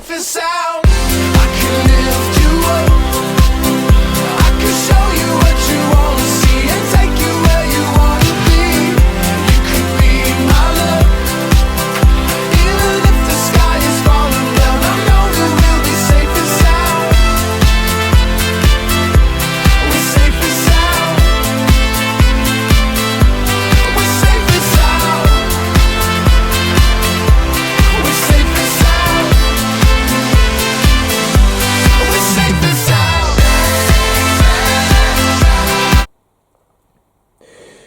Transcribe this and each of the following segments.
safest sound. I can lift you up, I can show you what you wanna see and take you where you wanna be. You could be my love, even if the sky is falling down. I know that we'll be safe and sound. We're safe and sound. We're safe and sound. We're safe and sound. We're safe and sound.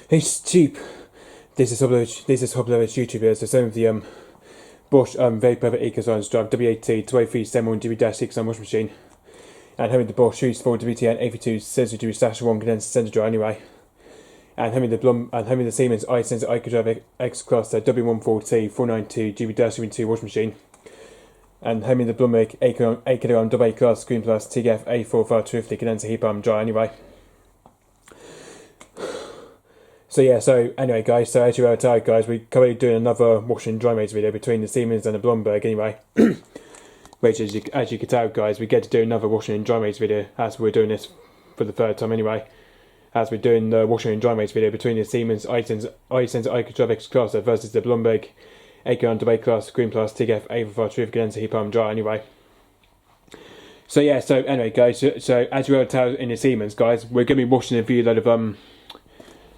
It's cheap. This is uploaded YouTube videos. So some of the Bosch very perfect eco-science drive WM14T492GB-6 washing machine, and having the Bosch Shoes 4 WTN82 sensitive stash 1 condensed sensor dryer anyway, and having the Siemens iSense Eco-Drive Extraklasse WM14T492GB-72 washing machine, and having the Blomberg Eco AA class Greenplus TKF8451 condenser heat pump dryer anyway. So yeah, so anyway guys, so as you were tired guys, we're currently doing another wash and dry mates video between the Siemens and the Blomberg anyway. Which as you can tell guys, we get to do another washing and dry mates video as we're doing this for the third time anyway. As we're doing the washing and dry mates video between the Siemens iSense Eco-Drive Extraklasse versus the Blomberg Eco AA class Greenplus TKF8451 condenser heat pump dryer anyway. So yeah, so anyway guys, so as you were tell in the Siemens guys, we're going to be washing a few load of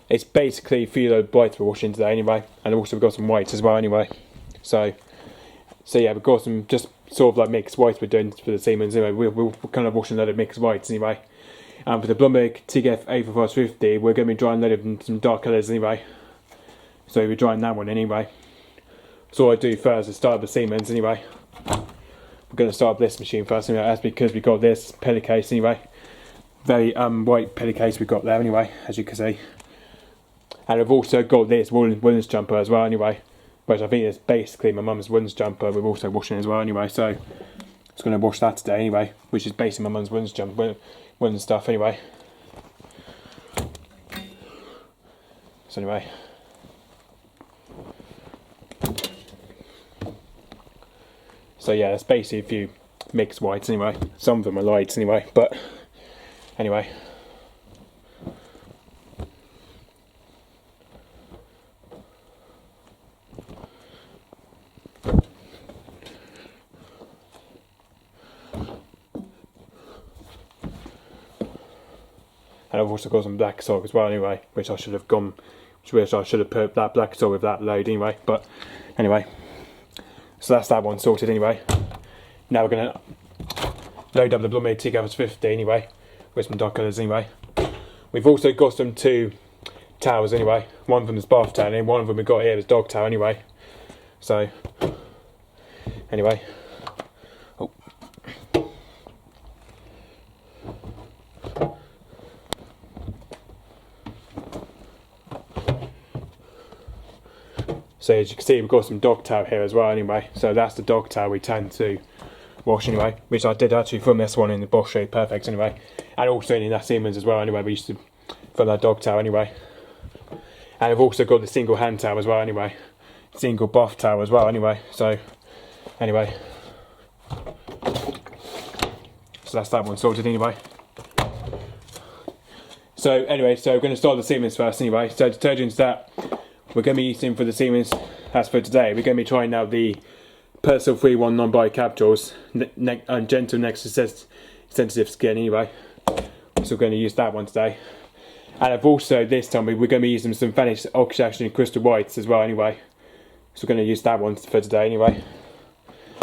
it's basically a few load of whites we're washing today anyway, and also we've got some whites as well anyway. So yeah, we've got some just sort of like mixed whites we're doing for the Siemens anyway. We're kind of washing a load of mixed whites anyway. And for the Blomberg TKF8451, we're going to be drying a load of some dark colours anyway. So we're drying that one anyway. So what I do first is start with the Siemens anyway. We're going to start with this machine first anyway, that's because we got this pellet case anyway. Very white pellet case we got there anyway, as you can see. And I've also got this women's jumper as well anyway, which I think is basically my mum's women's jumper. We're also washing as well anyway, so I'm just going to wash that today anyway, which is basically my mum's women's jumper, women's stuff anyway. So anyway, so yeah, it's basically a few mixed whites anyway. Some of them are lights anyway, but anyway. And I've also got some black sock as well anyway, which I should have put that black sock with that load anyway, but anyway. So that's that one sorted anyway. Now we're going to load up the Blomberg TKF8451 anyway, with some dark colours anyway. We've also got some two towels anyway. One of them is bath towel and one of them we've got here is dog towel anyway. So, anyway. Oh. So as you can see, we've got some dog towel here as well anyway. So that's the dog towel we tend to wash anyway, which I did actually from this one in the Bosch Shade Perfect anyway. And also in that Siemens as well anyway, we used to from that dog towel anyway. And I've also got the single hand towel as well anyway. Single bath towel as well anyway. So anyway. So that's that one sorted anyway. So anyway, so we're going to start the Siemens first anyway. So detergents that we're going to be using for the Siemens as for today. We're going to be trying out the Persil 3-1 non-bite capsules and gentle next to sensitive skin anyway. So we're going to use that one today. And I've also this time we're going to be using some Vanish Oxygen Crystal Whites as well anyway. So we're going to use that one for today anyway.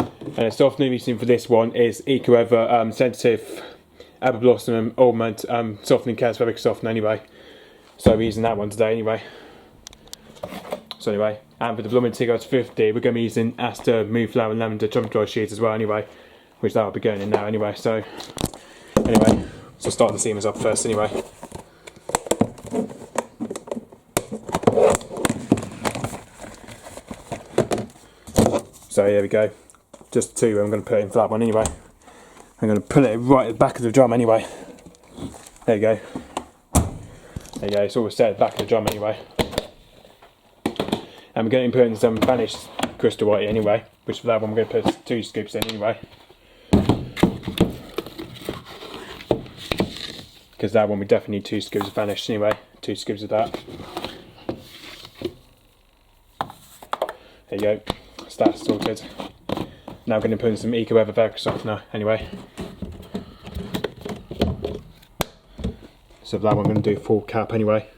And the softener we're using for this one is EcoEver Sensitive Apple Blossom Almond Softening Care Fabric Softener anyway. So we're using that one today anyway. So anyway, and for the Blomberg TKF8451, we're going to be using Aster Moonflower and Lavender Trumpet Dry Sheets as well anyway, which that will be going in now anyway. So anyway, so start the Siemens up first anyway. So here we go, just two. I'm going to put it in for that one anyway. I'm going to put it right at the back of the drum anyway. There you go. There you go, it's all set at the back of the drum anyway. And we're going to put in some Vanish crystal white anyway, which for that one we're going to put 2 scoops in anyway. Because that one we definitely need 2 scoops of vanish anyway, 2 scoops of that. There you go, so that's sorted. Now I'm going to put in some Eco Weather fabric softener anyway. So for that one I'm going to do full cap anyway.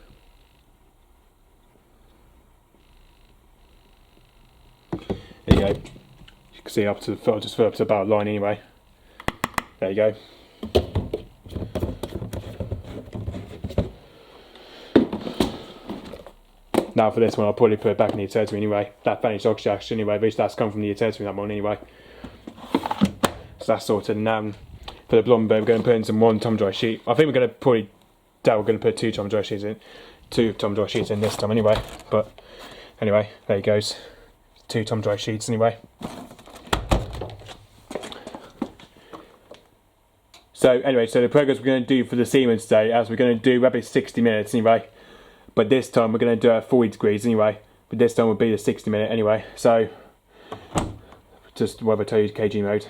There you go. You can see up to the, just fill up to about line anyway. There you go. Now for this one I'll probably put it back in the utility anyway. That vanished oxygen anyway, which that's come from the utility that one anyway. So that's sorted. And now for the Blomberg we're going to put in some 1 tongue dry sheet. I think we're going to probably, we're going to put 2 tongue dry sheets in. 2 tongue dry sheets in this time anyway. But anyway, there he goes. 2 tongue dry sheets anyway. So anyway, so the progress we're going to do for the Siemens today, as we're going to do about 60 minutes anyway. But this time we're going to do it at 40 degrees anyway. But this time will be the 60 minute anyway. So just what I tell you, kg mode.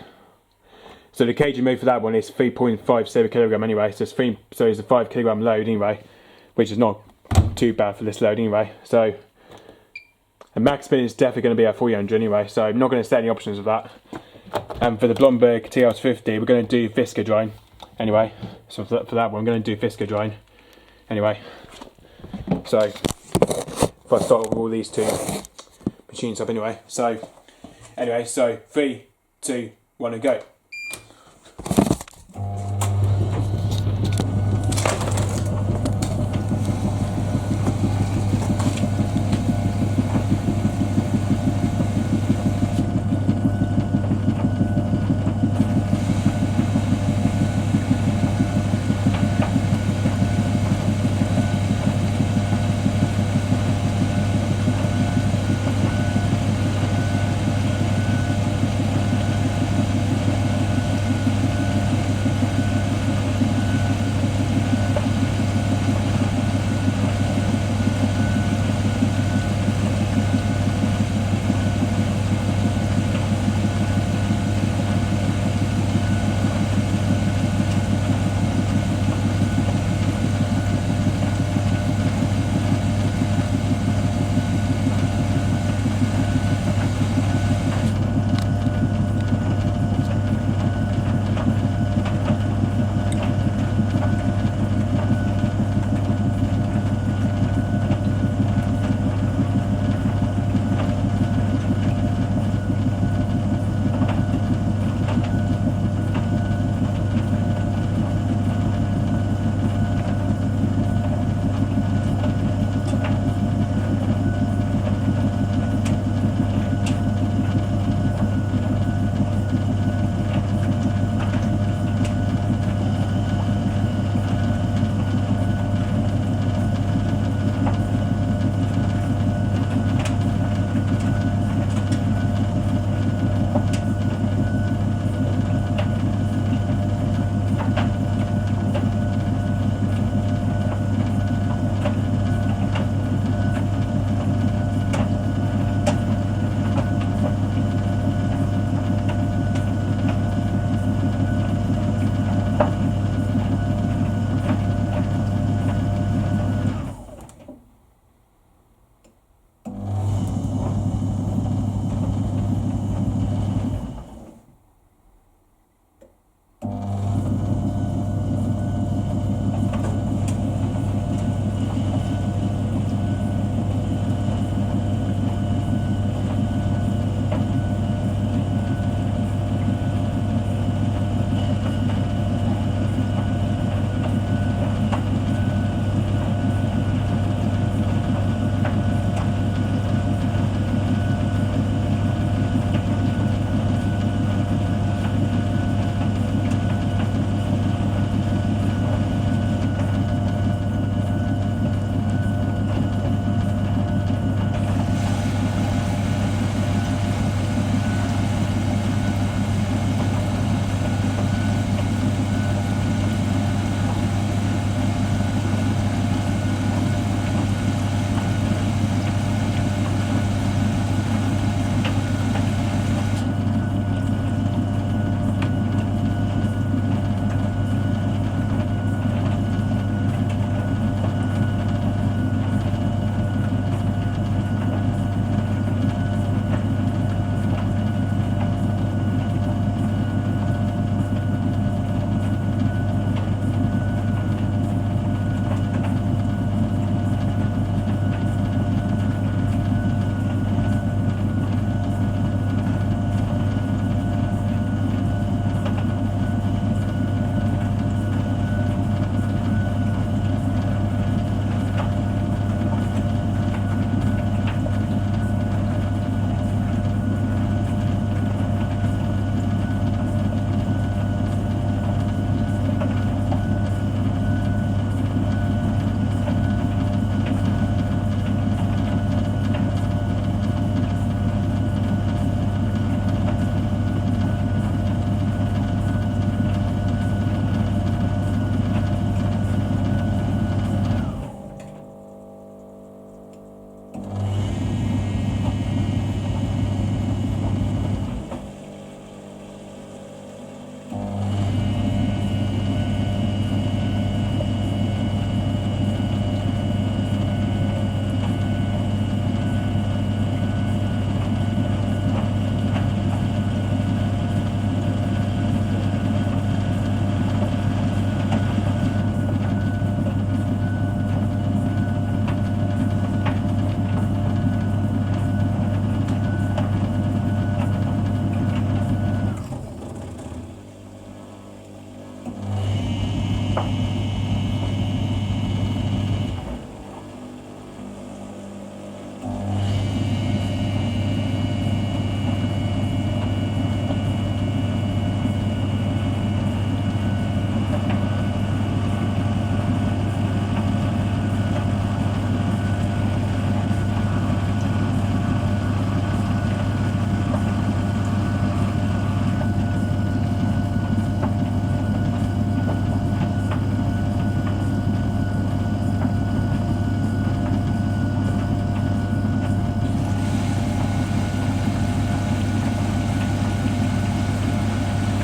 So the kg mode for that one is 3.57 kilogram anyway. So it's a 5 kilogram load anyway, which is not too bad for this load anyway. So the max spin is definitely going to be at 400 anyway. So I'm not going to set any options of that. And for the Blomberg TKF50, we're going to do Viscose drying anyway. So for that one, I'm going to do Viscose drying anyway. So if I start with all these 2 machines up anyway. So anyway, so 3, 2, 1 and go.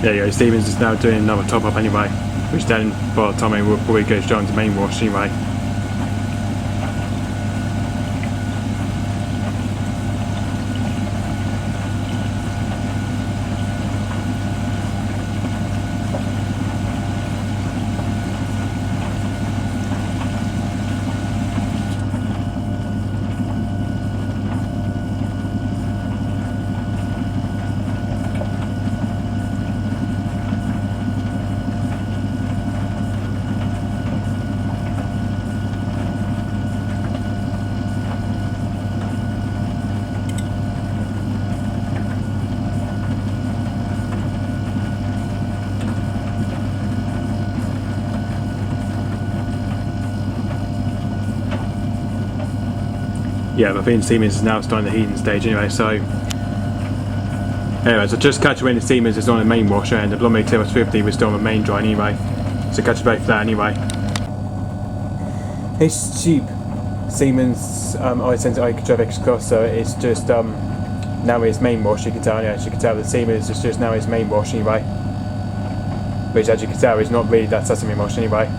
There you go, Siemens is now doing another top up anyway, which then by the time it will probably go straight into main wash anyway. Yeah, but I think Siemens is now starting the heating stage anyway, so anyway, so just catch when the Siemens is on the main washer and the Blomberg TKF50 was still on the main dry anyway, so catch both that anyway. It's cheap. Siemens Extraklasse, so it's just now it's main wash, you can tell, yeah, as you can tell the Siemens is just now its main wash anyway, which as you can tell is not really that sesame wash anyway.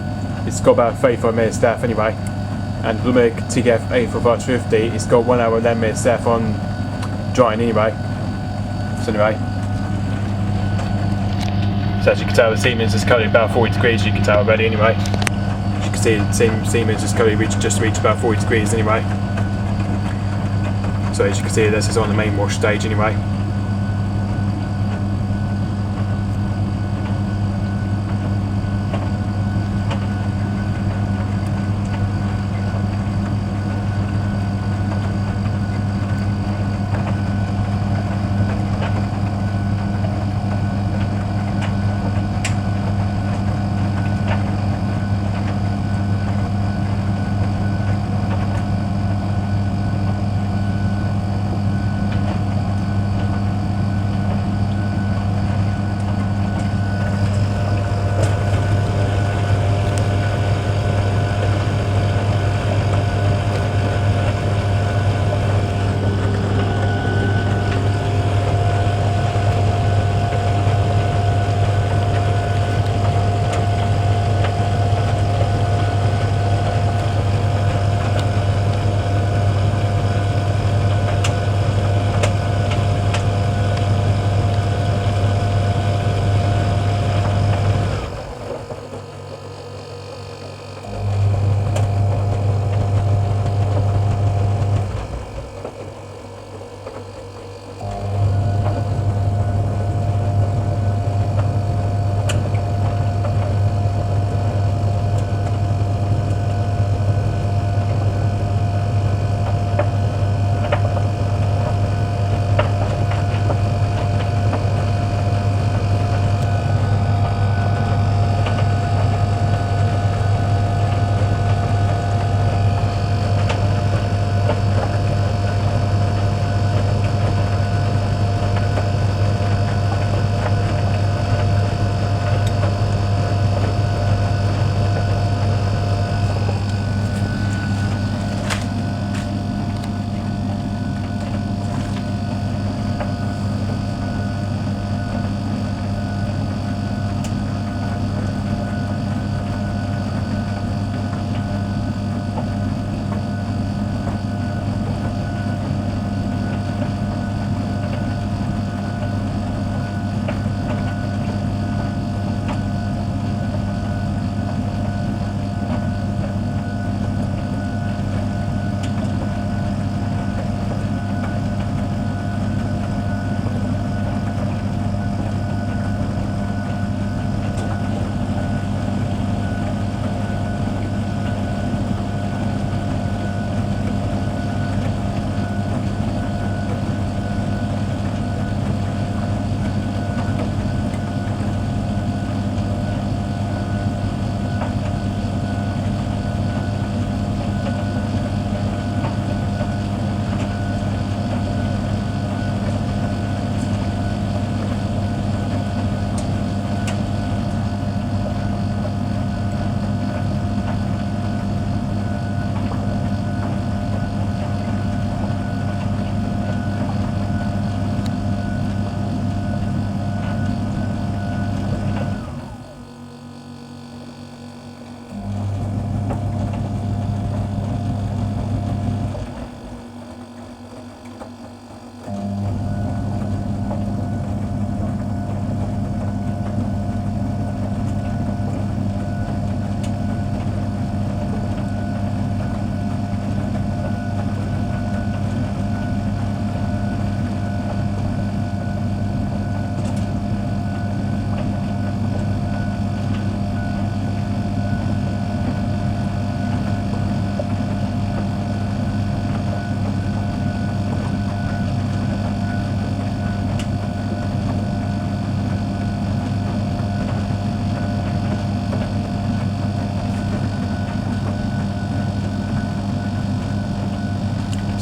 It's got about 35 minutes staff anyway. And Blomberg TKF8451, it's got 1 hour and 10 minutes left on drying anyway. So anyway, so as you can tell the Siemens is currently about 40 degrees, you can tell already anyway. As you can see the Siemens is currently just reached about 40 degrees anyway. So as you can see this is on the main wash stage anyway.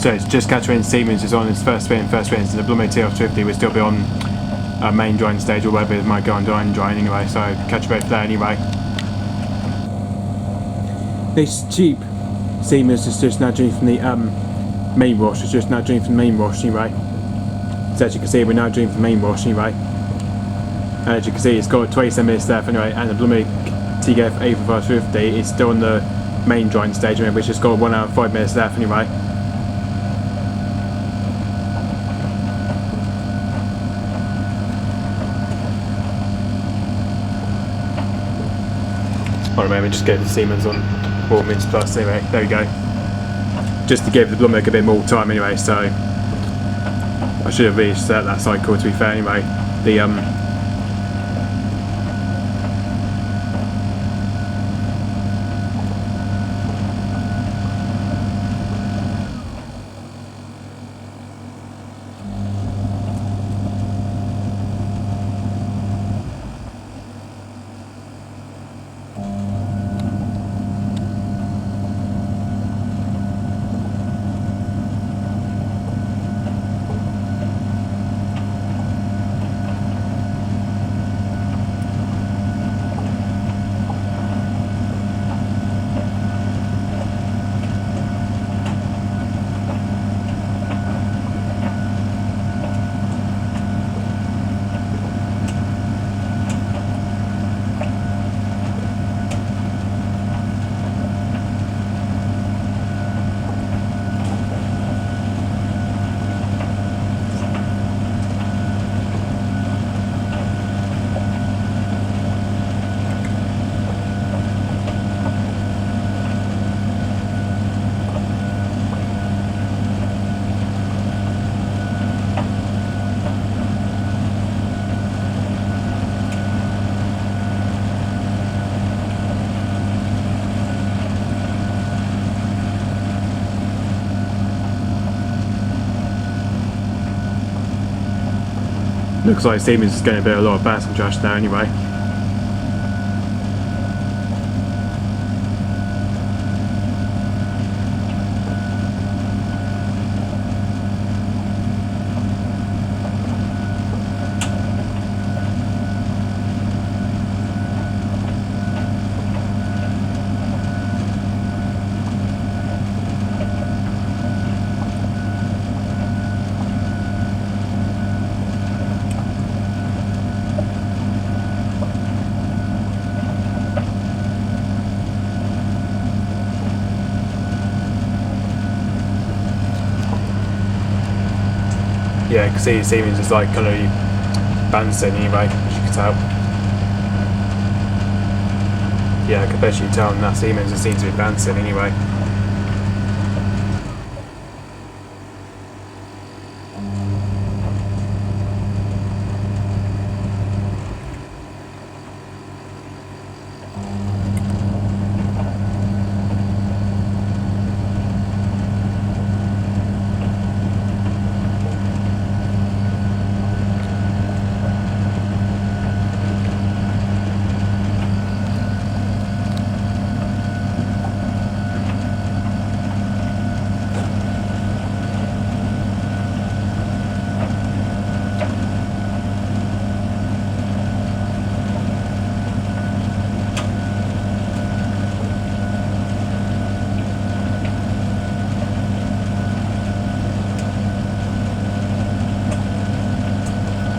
So it's just catching Siemens is on its first spin, and the Blomberg TKF50 will still be on main drying stage, or whether it might go on drying anyway, so catch both there anyway. This cheap Siemens is just now doing from the main wash, it's just now doing from the main wash anyway. So as you can see, we're now doing from the main wash anyway. And as you can see, it's got 27 minutes left anyway, and the Blomberg TKF8451 is still on the main drying stage anyway, which has got 1 hour and 5 minutes left anyway. Hold on a moment, just get the Siemens on 4 minutes plus anyway, there we go. Just to give the Blomberg a bit more time anyway, so I should have reset that cycle to be fair anyway. Looks like Siemens is going to be a lot of bad contrast now anyway. Yeah, you can see Siemens is like kind of bouncing anyway, as you can tell. Yeah, I can bet you tell that Siemens seems to be bouncing anyway.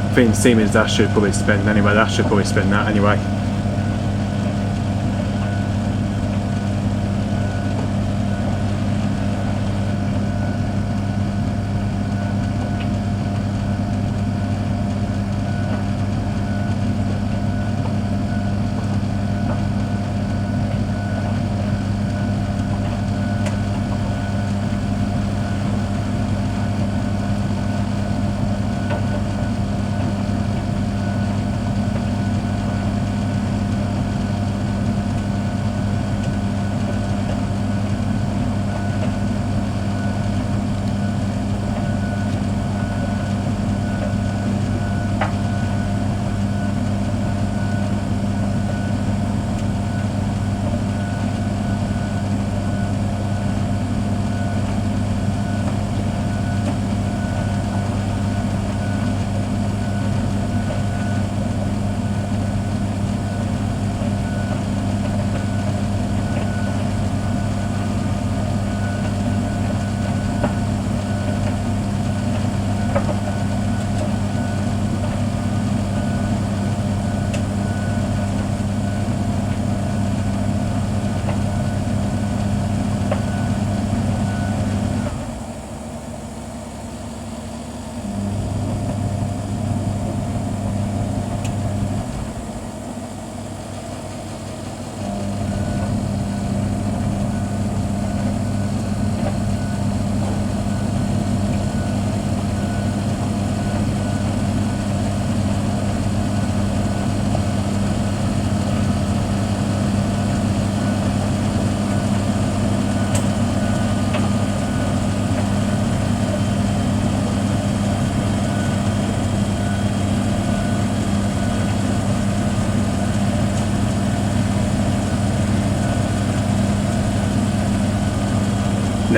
I think Siemens that should probably spin anyway, that should probably spin that anyway.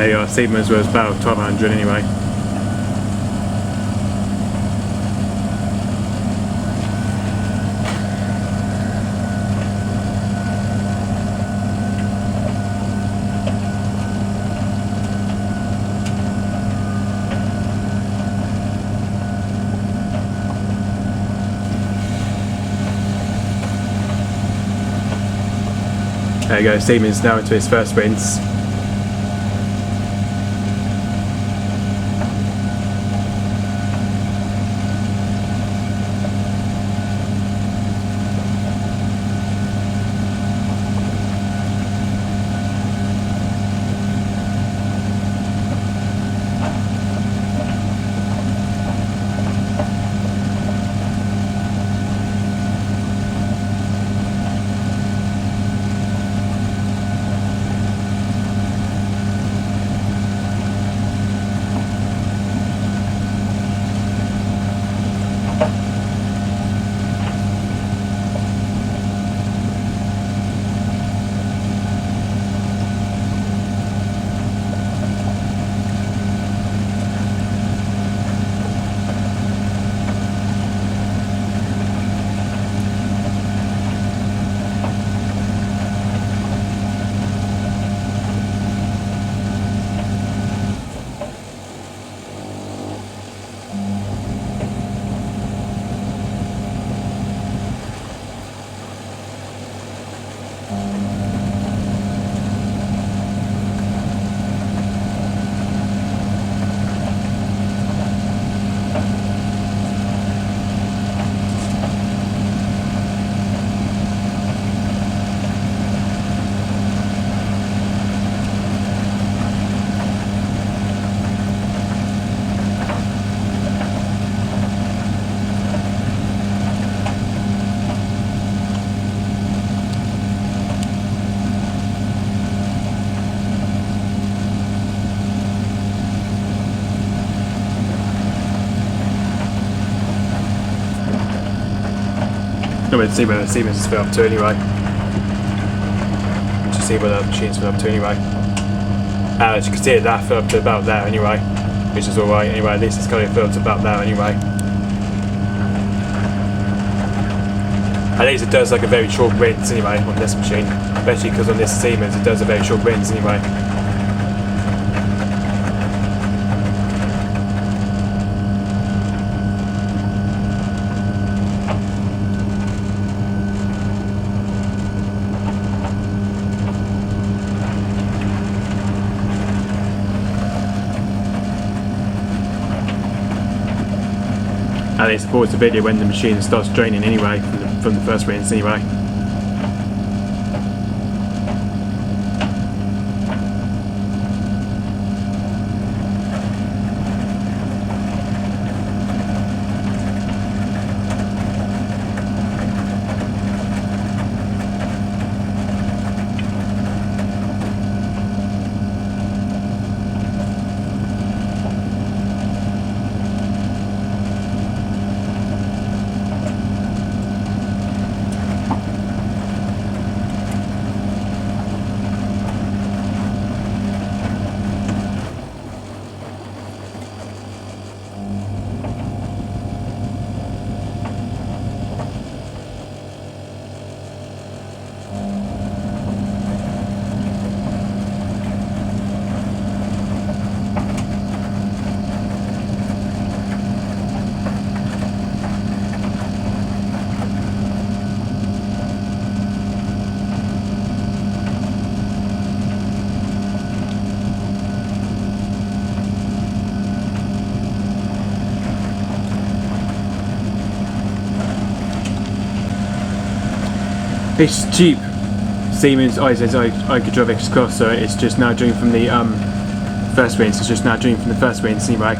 There you are, Siemens was about 1200 anyway. There you go, Siemens now into his first sprints. No, we'll see where the Siemens is filled up to anyway. Just see where the machine's filled up to anyway. As you can see, that filled up to about there anyway, which is alright anyway. At least it's kind of filled up to about there anyway. At least it does like a very short rinse anyway on this machine, especially because on this Siemens it does a very short rinse anyway. And it supports the video when the machine starts draining anyway from the first rinse anyway. It's cheap. Siemens isotropic Extraklasse, so it's just now doing from the first rinse. It's just now doing from the first rinse anyway.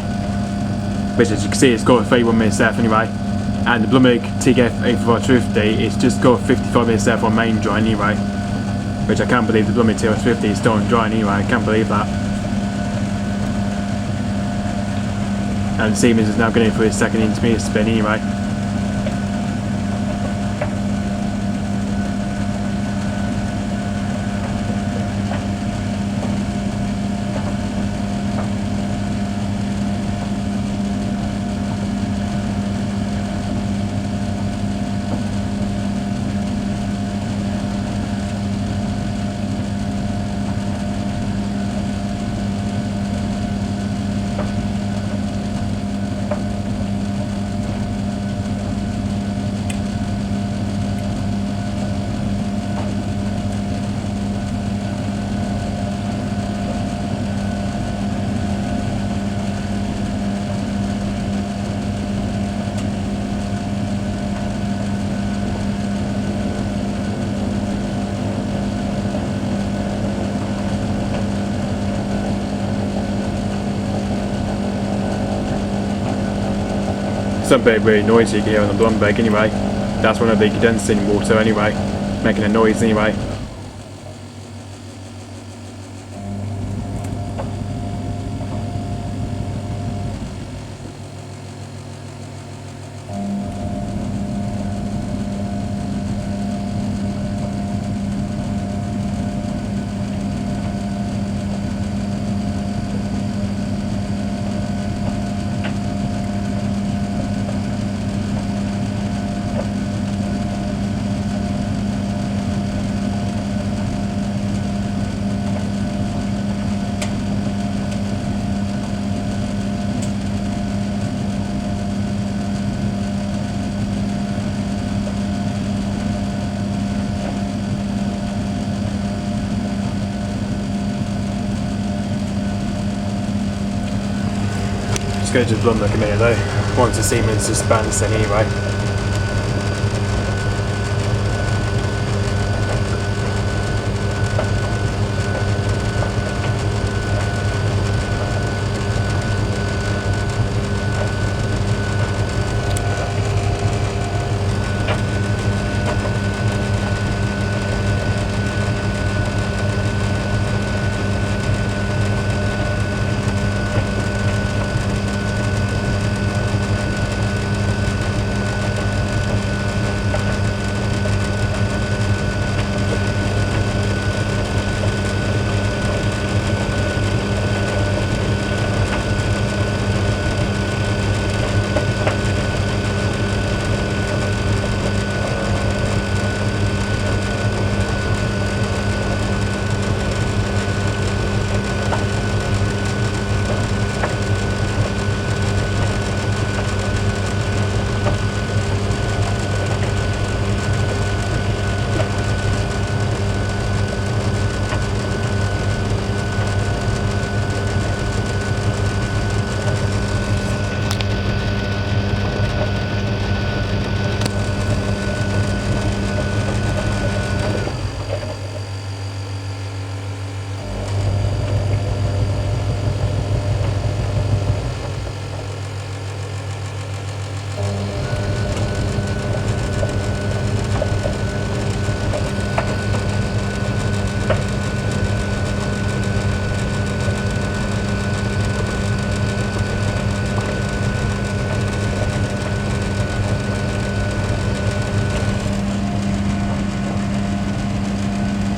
Which, as you can see, it's got a 31 minutes left anyway. And the Blomberg TKF8451 it's just got 55 minutes left on main dry anyway. Which I can't believe the Blomberg TKF50 is still on dry anyway. I can't believe that. And Siemens is now going for his second intermediate spin anyway. something really noisy you can hear on the Blomberg anyway. That's one of the condensing water anyway, making a noise anyway. Go to the Blomberg a minute though, once the Siemens just bans then anyway.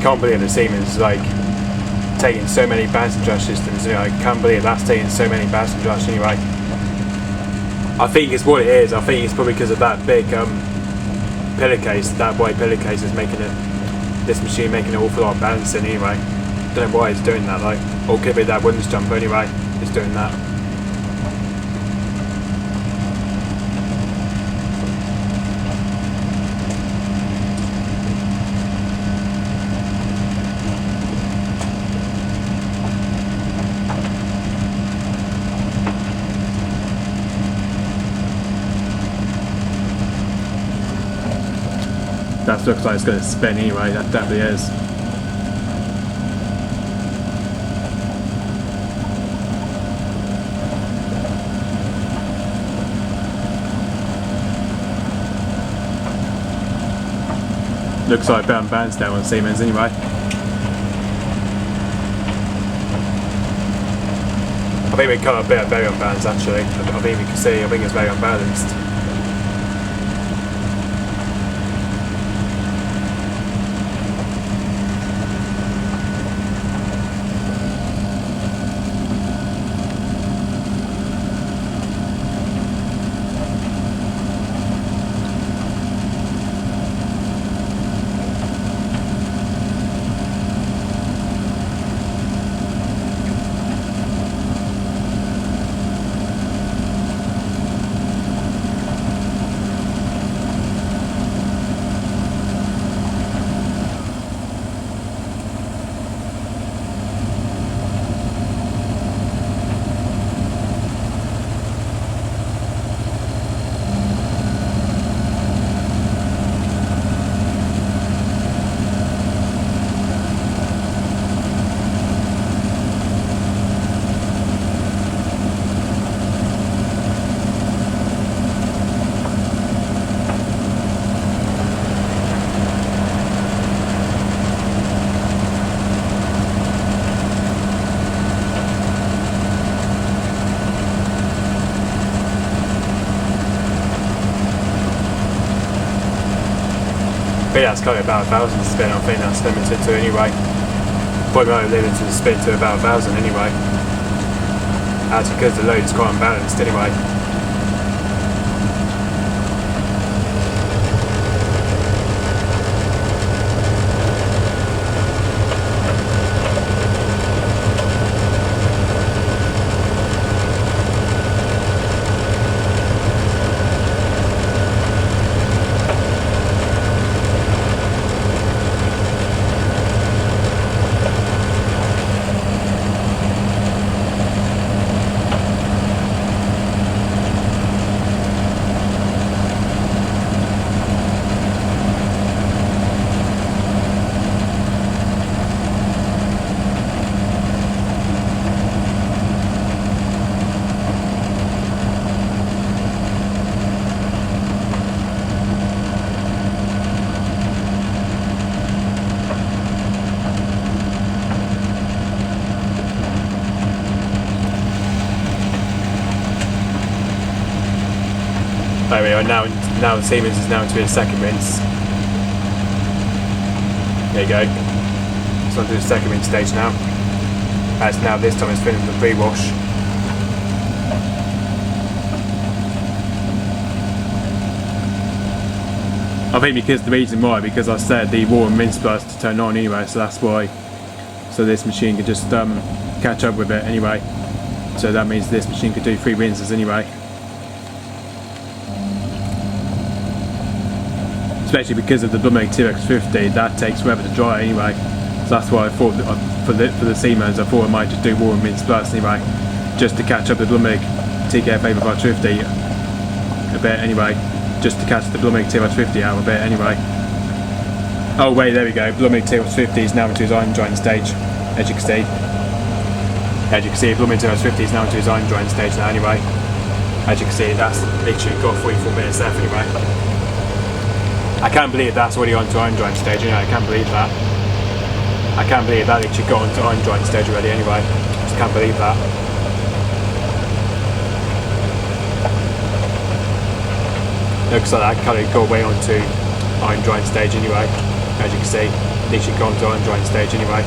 Can't believe the Siemens is like taking so many balance and drive systems. You know, I can't believe that's taking so many balance and drives anyway. I think it's what it is. I think it's probably because of that big pillar case. That white pillar case is making this machine making an awful lot of balancing anyway. Don't know why it's doing that though. Or could be that wind's jump anyway. It's doing that. That looks like it's going to spin anyway, that definitely is. Looks like better bands down on Siemens anyway. I think we cut a bit of very unbalanced actually. I think we can see, I think it's very unbalanced. But yeah, it's kind of about 1,000 to spin. I think that's limited to anyway. Probably limited to spin to about 1,000 anyway. That's because the load is quite unbalanced anyway. There we are, now Siemens is now into his second rinse. There you go. It's on to the second rinse stage now. As now this time it's finished the pre-wash. I think because the reason why, because I said the water and rinse plus to turn on anyway, so that's why. So this machine could just catch up with it anyway. So that means this machine could do 3 rinses anyway. Especially because of the Blomberg TKF50, that takes forever to dry anyway. So that's why I thought for the Siemens, I thought I might just do water and rinse plus anyway, just to catch up with Blomberg TKF8451 a bit anyway, just to catch the Blomberg TKF50 out a bit anyway. Oh wait, there we go. Blomberg TKF50 is now into his iron drying stage, as you can see. As you can see, Blomberg TKF50 is now into his iron drying stage now anyway. As you can see, that's literally got 44 minutes left anyway. I can't believe that's already on to iron drying stage anyway. I can't believe that. I can't believe that literally got onto iron drying stage already anyway. Just can't believe that. Looks like that kind of got way onto iron drying stage anyway. As you can see, literally got onto iron drying stage anyway.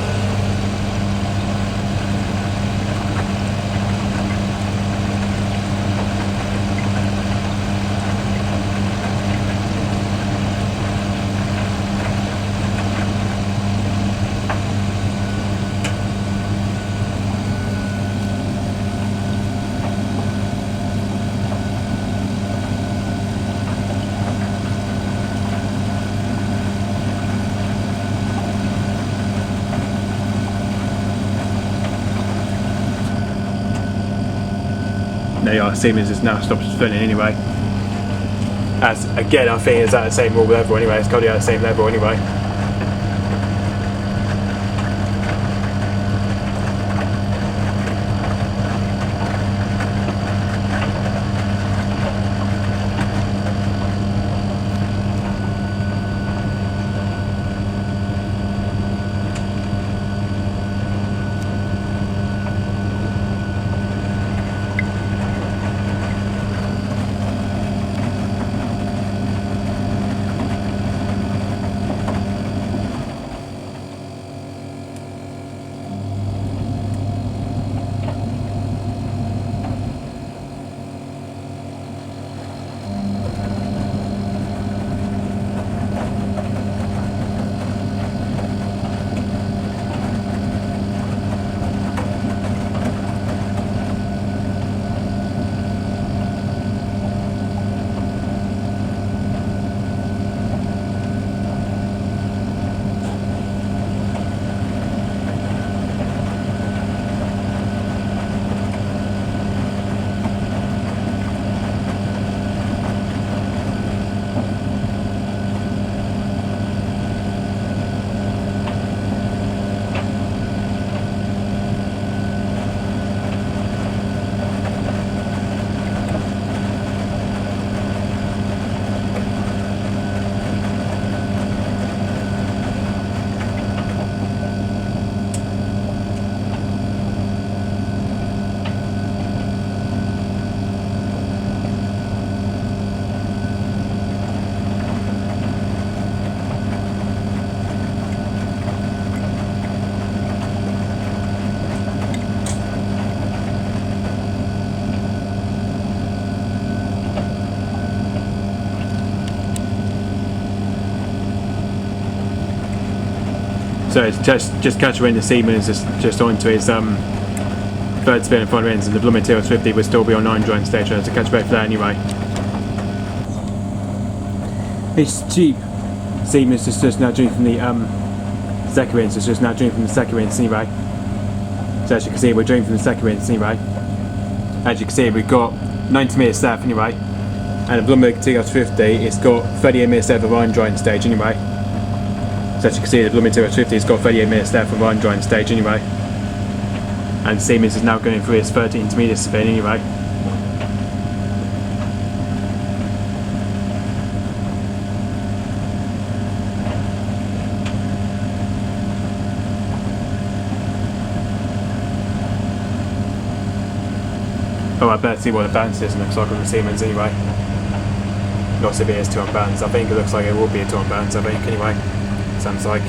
There you are, Siemens has now stopped spinning anyway. As again, I think it's at the same level anyway, it's currently at the same level anyway. So it's just catch when the Siemens just onto his third spin and final ends, and the Blomberg TKF50 will still be on 9 joint stage, so catch back for that anyway. It's cheap. Siemens is just now doing from the second rinse, it's just now doing from the second rinse anyway. So as you can see, we're doing from the second rinse anyway. As you can see, we've got 90 minutes left anyway, and the Blomberg TKF50, it's got 38 minutes left of iron drying stage anyway. So as you can see, the Blomberg TKF50 has got 38 minutes left of iron drying stage anyway. And Siemens is now going through his 13 intermediate spin anyway. Oh, I better see what the balance is and looks like on the Siemens anyway. Not if it is 2 on balance. I think it looks like it will be a 2 on balance, I think, anyway. Sounds like.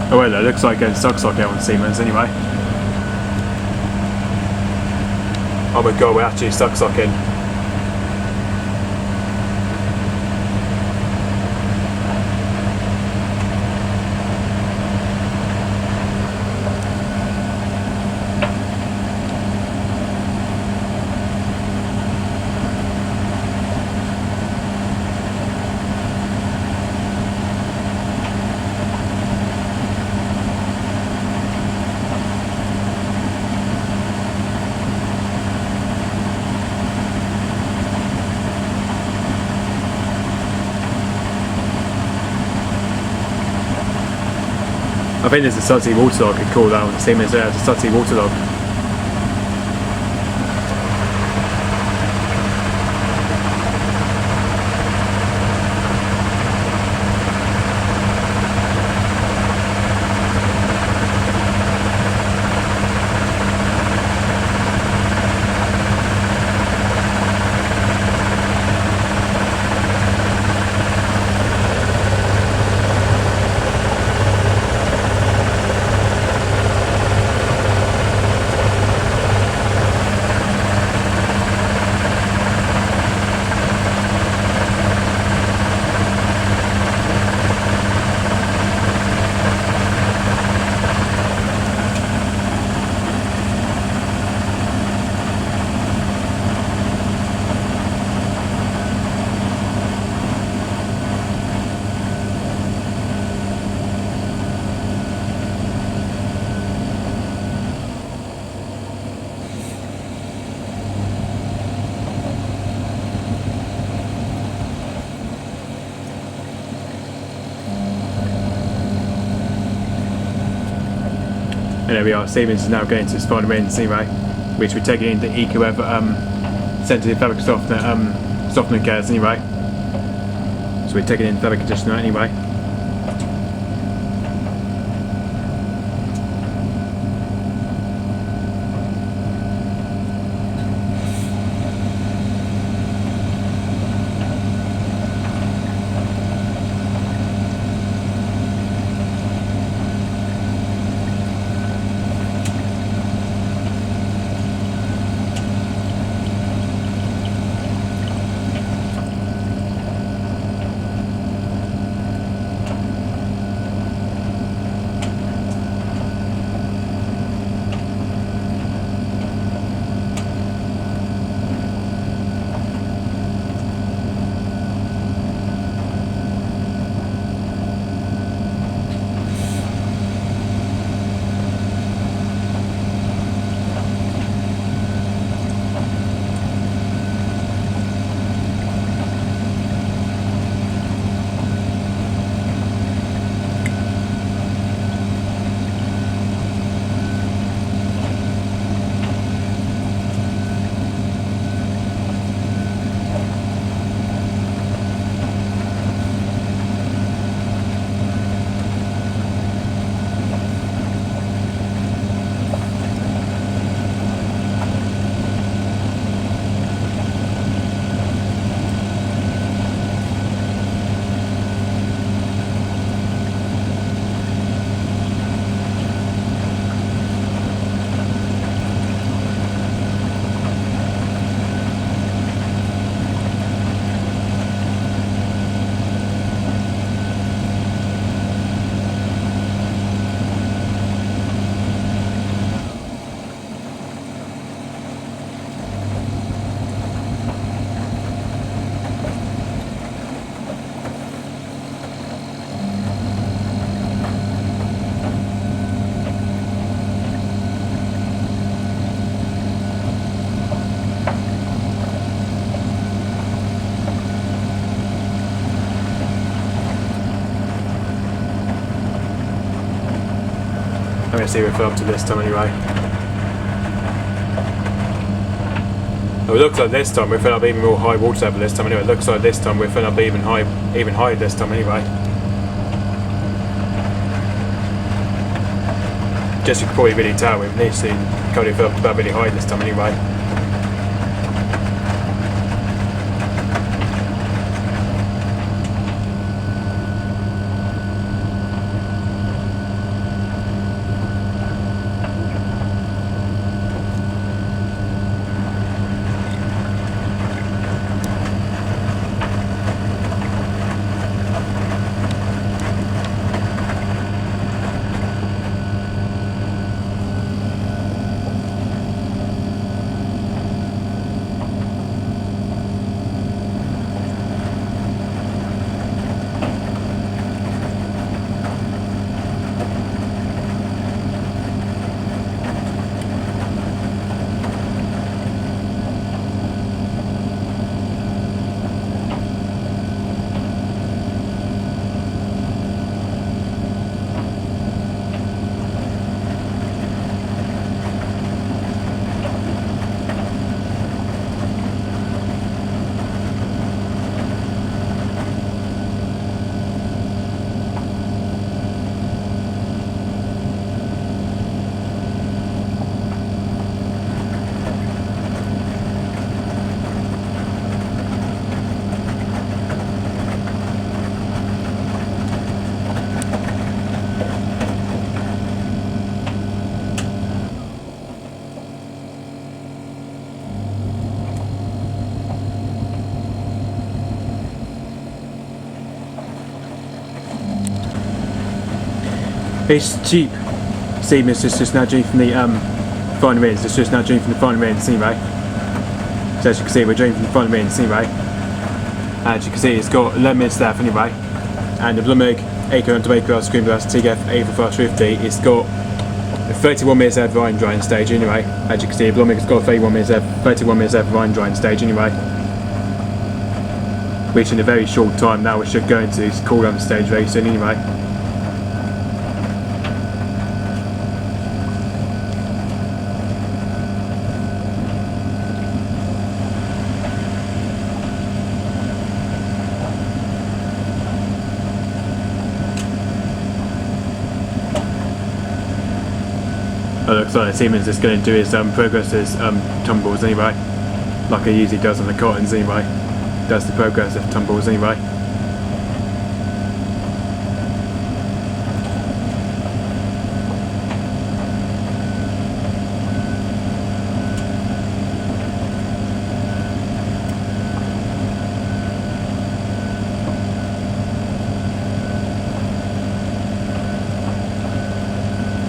Oh well, it looks like a stock socket on Siemens anyway. Oh my god, we're actually stock socking. I think there's a salty waterlock, I could call that one. Siemens there, it's a salty waterlock. And there we are, Siemens is now going to his final rinse anyway, which we're taking into EcoWeather sensitive fabric softening cares anyway. So we're taking in fabric conditioner anyway. going to see if we're up to this time anyway. It looks like this time we're filling up even more high water level this time anyway. It looks like this time we're filling up even higher this time anyway. Just you can probably really tell we've literally currently filled up about really high this time anyway. It's cheap. Siemens is just now doing from the final minutes. It's just now doing from the final minutes anyway. So as you can see, we're doing from the final minutes anyway. As you can see, it's got 11 minutes left anyway. And the Blomberg AG50 Greenplus TKF8451, it's got 31 minutes left of iron drying stage anyway. As you can see, Blomberg's got 31 minutes left of iron drying stage anyway. Which in a very short time now we should go into cool down stage very soon anyway. It looks like Siemens is going to do his progressive tumbles anyway, like he usually does on the cottons anyway. Does the progressive tumbles anyway.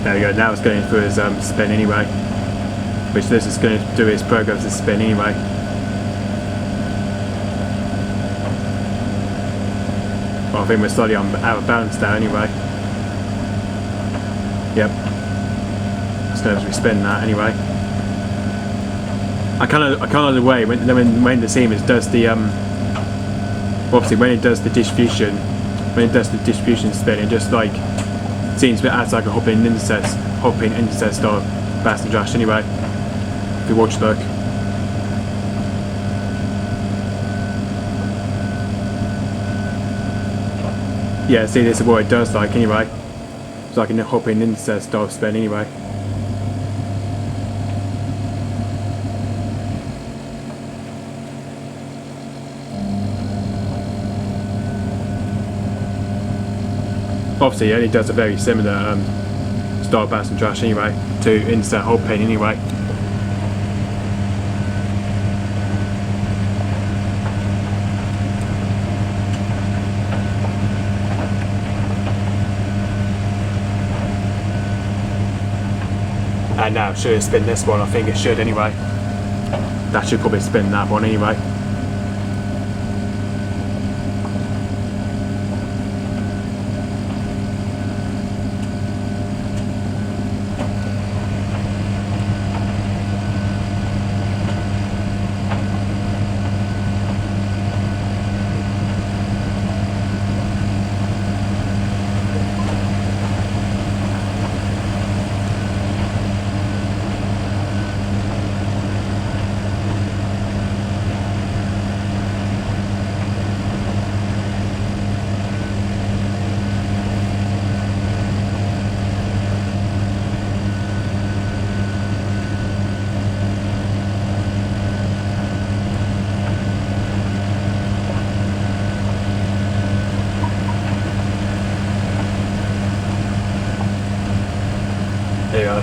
There we go, now it's going through his spin anyway, which this is going to do his progressive spin anyway. Well, I think we're slightly out of balance now anyway. Yep. Just as we spin that anyway. I kind of like the way when the Siemens does the obviously when it does the distribution spin, it just like seems to act like a hopping intercept style bass and drash anyway. If you watch the look. Yeah, see, this is what it does like anyway. It's like a hopping intercept style spin anyway. Obviously, it only does a very similar style bass and drash anyway to intercept hopping anyway. And now, should it spin this one? I think it should anyway. That should probably spin that one anyway.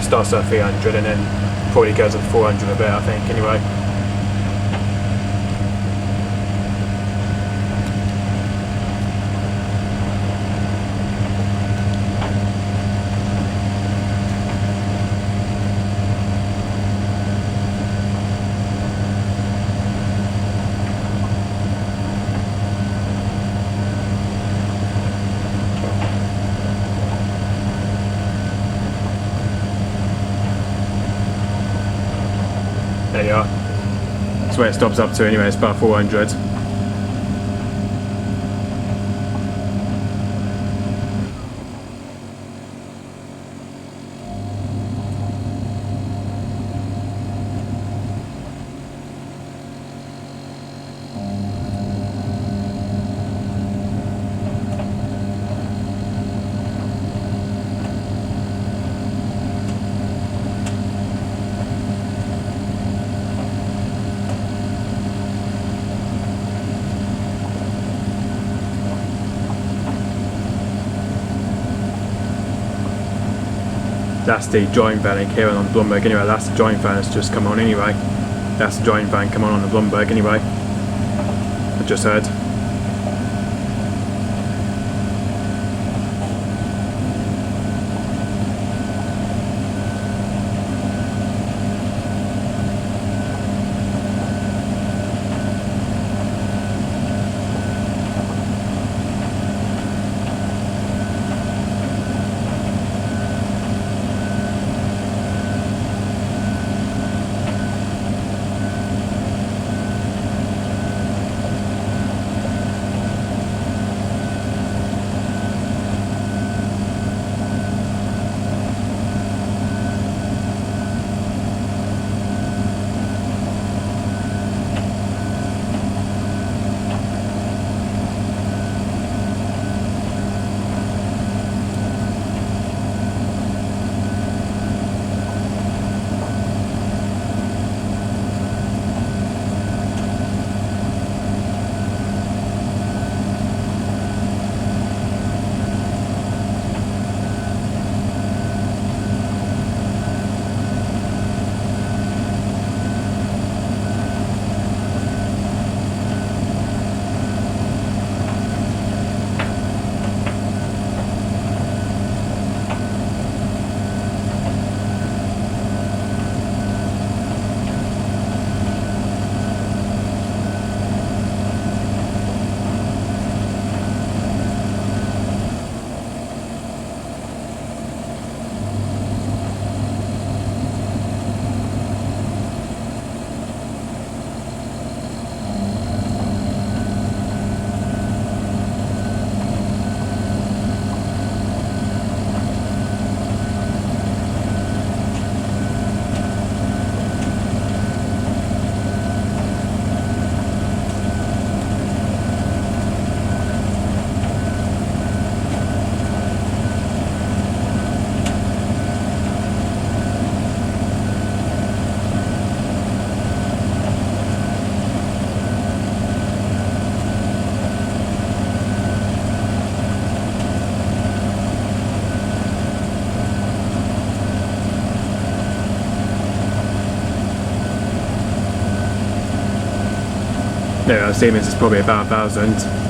starts at 300 and then probably goes up to 400 a bit, I think, anyway. There you are. That's where it stops up to anyway, it's about 400. That's the joint van here on the Blomberg anyway, that's the joint van that's just come on anyway. That's the joint van come on the Blomberg anyway. I just heard. No, Siemens is probably about 1,000.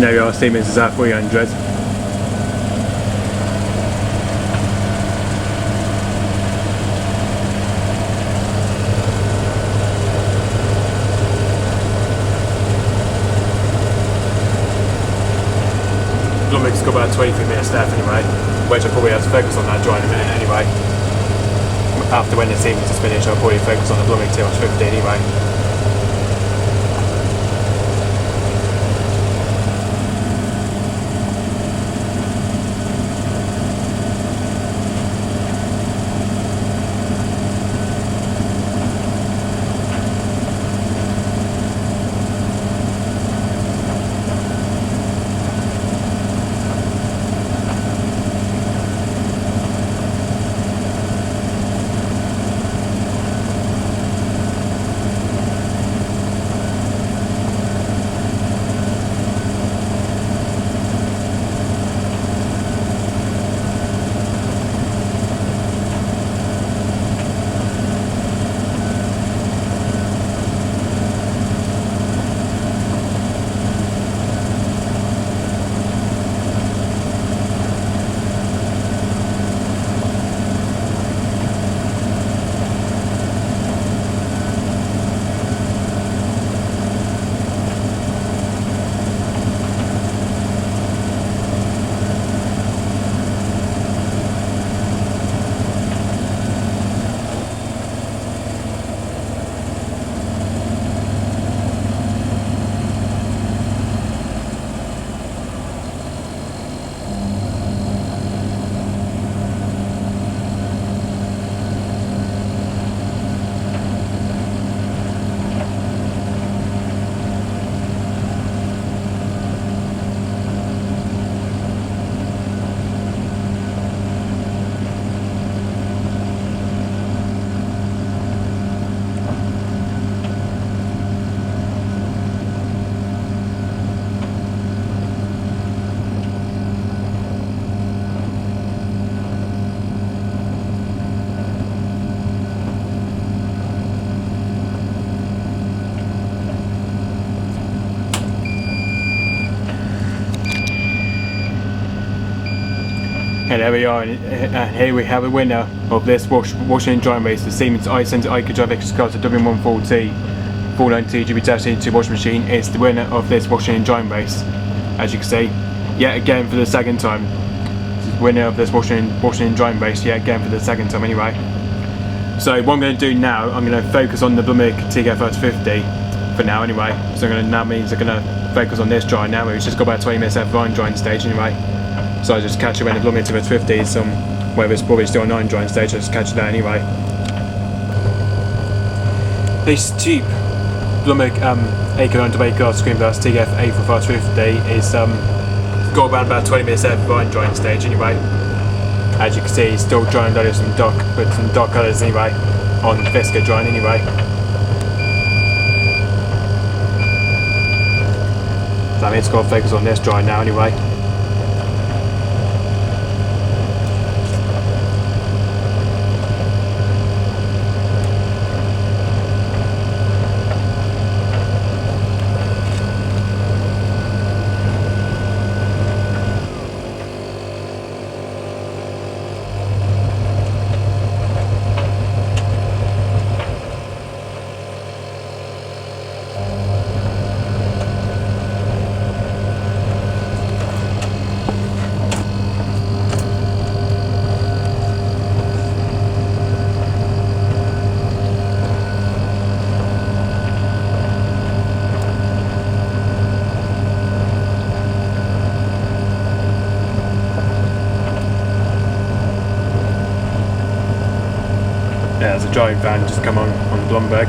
there we are, Siemens is at 300. Blomberg's got about 23 minutes left anyway, which I'll probably have to focus on that dry in a minute anyway. After when the Siemens is finished, I'll probably focus on the Blomberg TKF50 anyway. And there we are, and here we have a winner of this washing and drying race, the Siemens Extraklasse Extraklasse WM14T492GB washing machine is the winner of this washing and drying race. As you can see, yet again for the second time. Winner of this washing and drying race, yet again for the second time anyway. So what I'm going to do now, I'm going to focus on the Blomberg TKF50 for now anyway. So that means I'm going to focus on this dry now, we've just got about 20 minutes left of drying stage anyway. So I'll just catch it when the Blomberg TKF50 is whether it's probably still on 9 drying stage, I'll just catch it there anyway. This cheap Blomberg A90 Greenplus TKF8451 is got about 20 minutes left of drying stage anyway. As you can see, it's still drying under some dark colours anyway, on Viscose drying anyway. So that means it's got to focus on this drying now anyway. There's a drying fan just come on the Blomberg.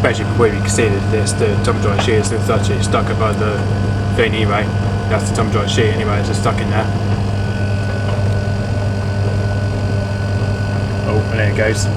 basically where you can see that this, the tumble dry sheet is actually stuck above the thing anyway. That's the tumble dry sheet anyway, it's just stuck in there. Oh, and there it goes.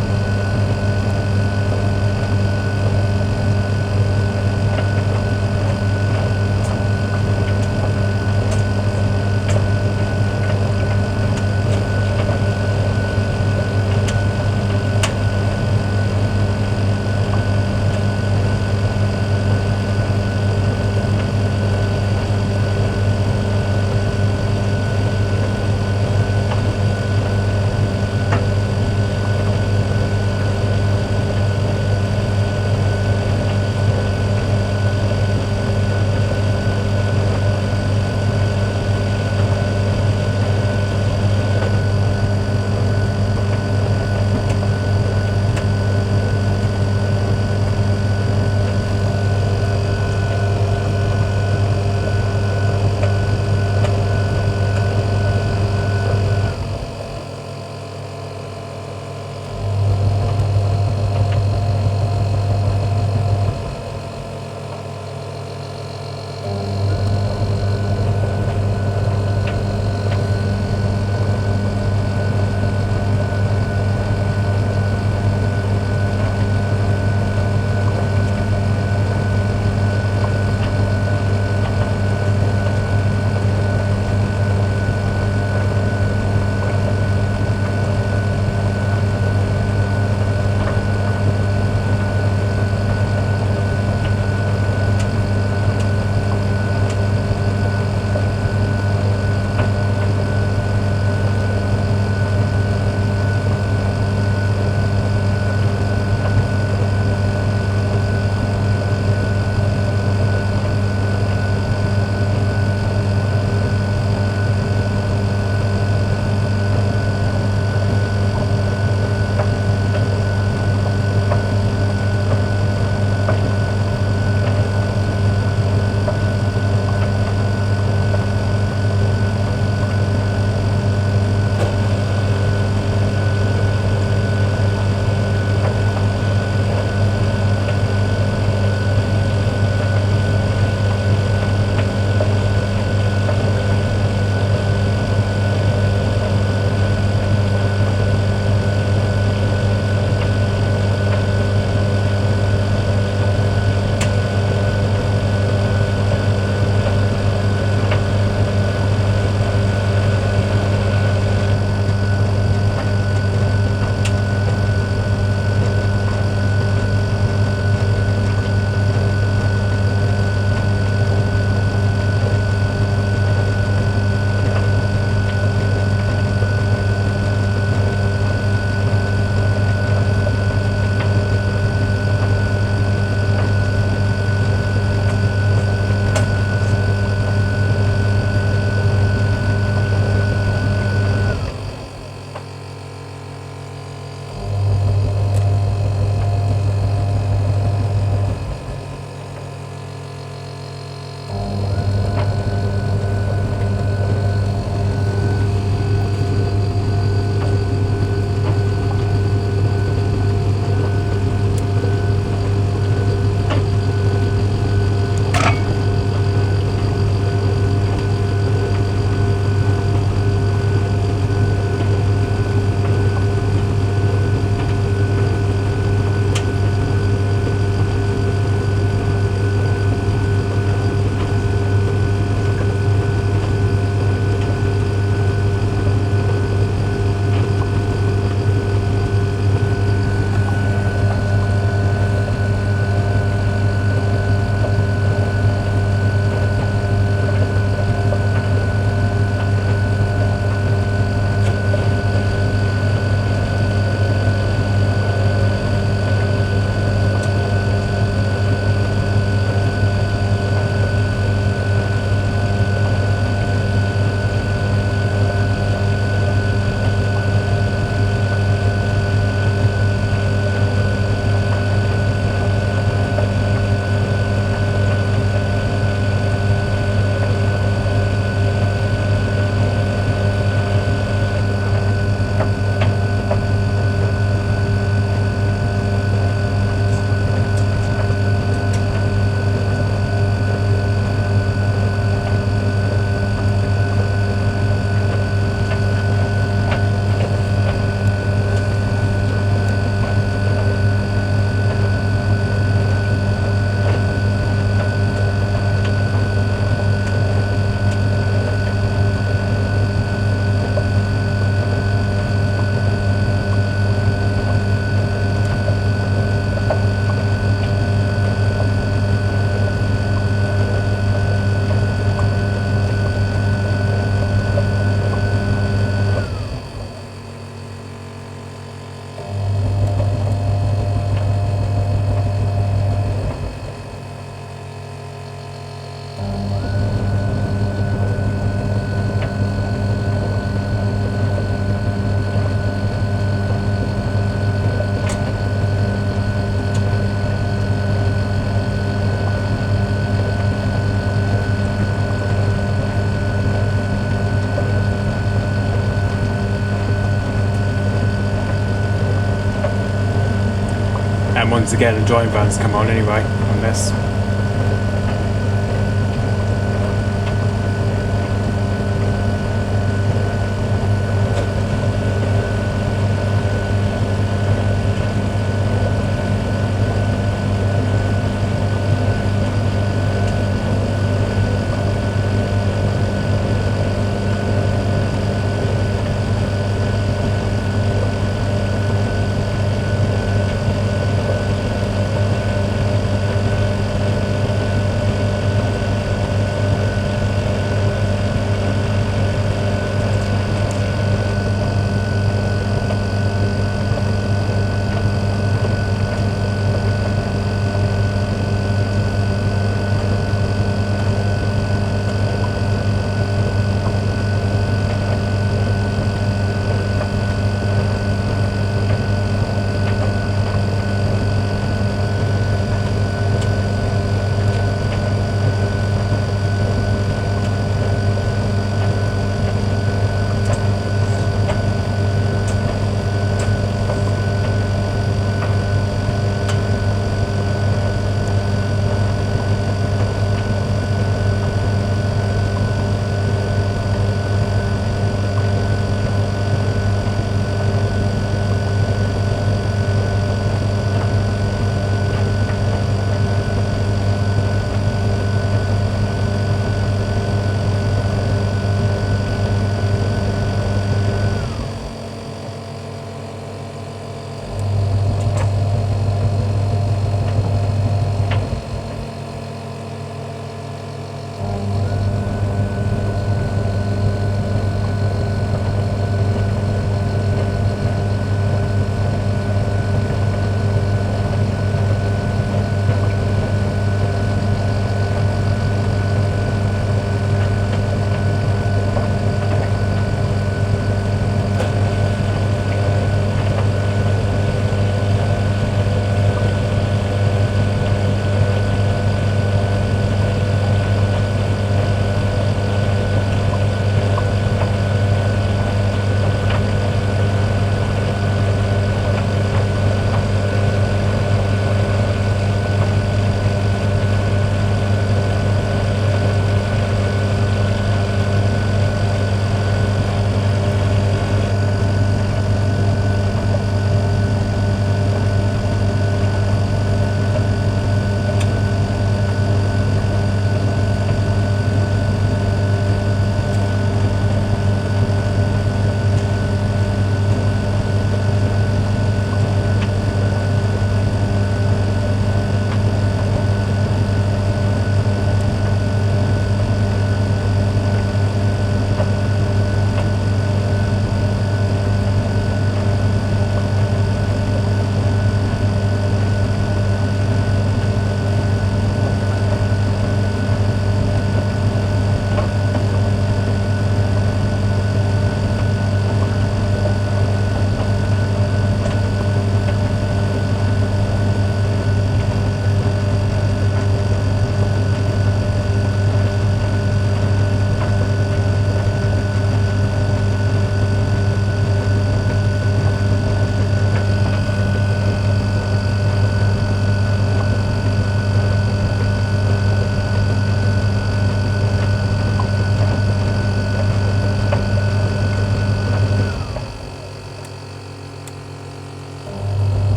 to get the drying vans come on anyway on this.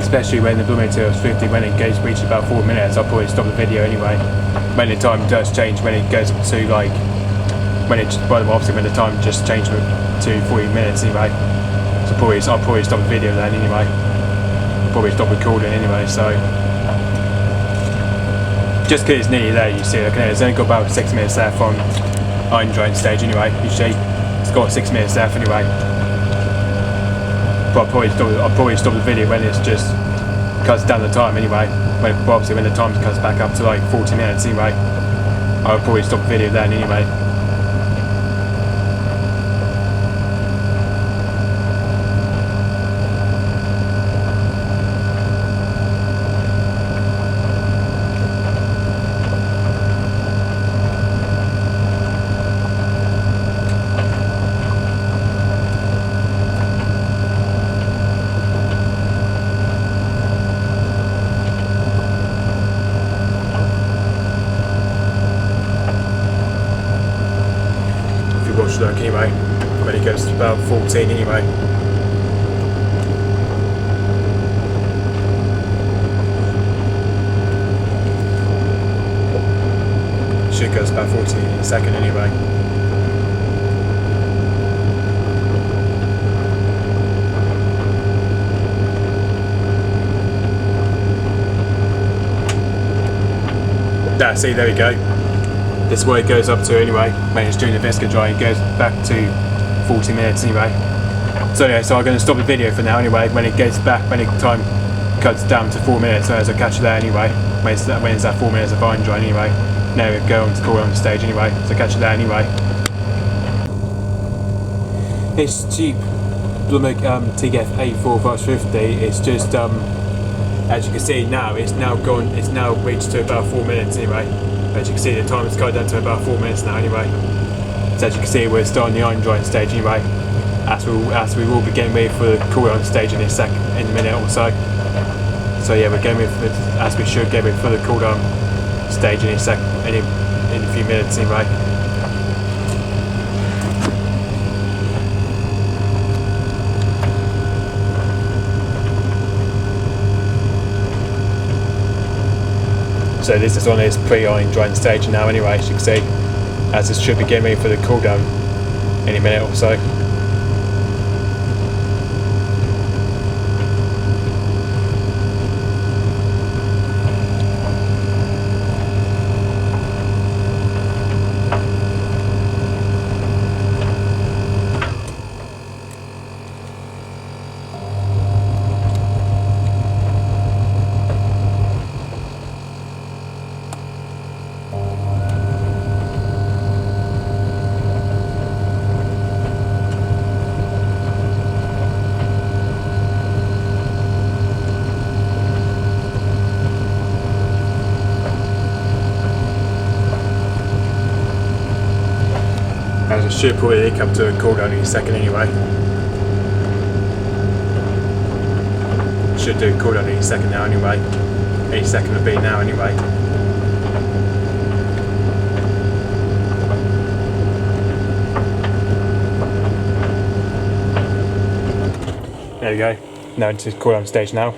especially when the Blomberg 50, when it goes reach about 4 minutes, I'll probably stop the video anyway. When the time does change, when it goes up to like, when it, well, obviously when the time just changed to 40 minutes anyway. So I'll probably stop the video then anyway. I'll probably stop recording anyway, so. Just because it's nearly there, you see, okay, it's only got about 6 minutes left on iron drying stage anyway. Usually it's got 6 minutes left anyway. But I'll probably stop the video when it's just cuts down the time anyway. Obviously when the time cuts back up to like 40 minutes anyway, I'll probably stop the video then anyway. should look anyway, when it goes to about 14 anyway. Should go to about 14 in a second anyway. See, there we go. This is what it goes up to anyway. When it's doing the Viscose dry, it goes back to 40 minutes anyway. So anyway, so I'm going to stop the video for now anyway. When it gets back, when it time cuts down to 4 minutes, so as I catch you there anyway. When it's that 4 minutes of iron dry anyway. Now we go on to call on stage anyway. So catch you there anyway. It's cheap Blomberg TKF8451. It's just as you can see now, it's now reached to about 4 minutes anyway. As you can see, the time has cut down to about 4 minutes now anyway. So as you can see, we're starting the iron drying stage anyway. As we will be getting ready for the cool down stage in a minute or so. So yeah, we're getting ready for as we should get ready for the cool down stage in a few minutes anyway. So this is on its pre-iron drying stage now anyway, as you can see, as it should be getting ready for the cool down in a minute or so. As it should probably come to a cool down in a second anyway. Should do a cool down in a second now anyway. Any second will be now anyway. There we go. Now into cool down stage now.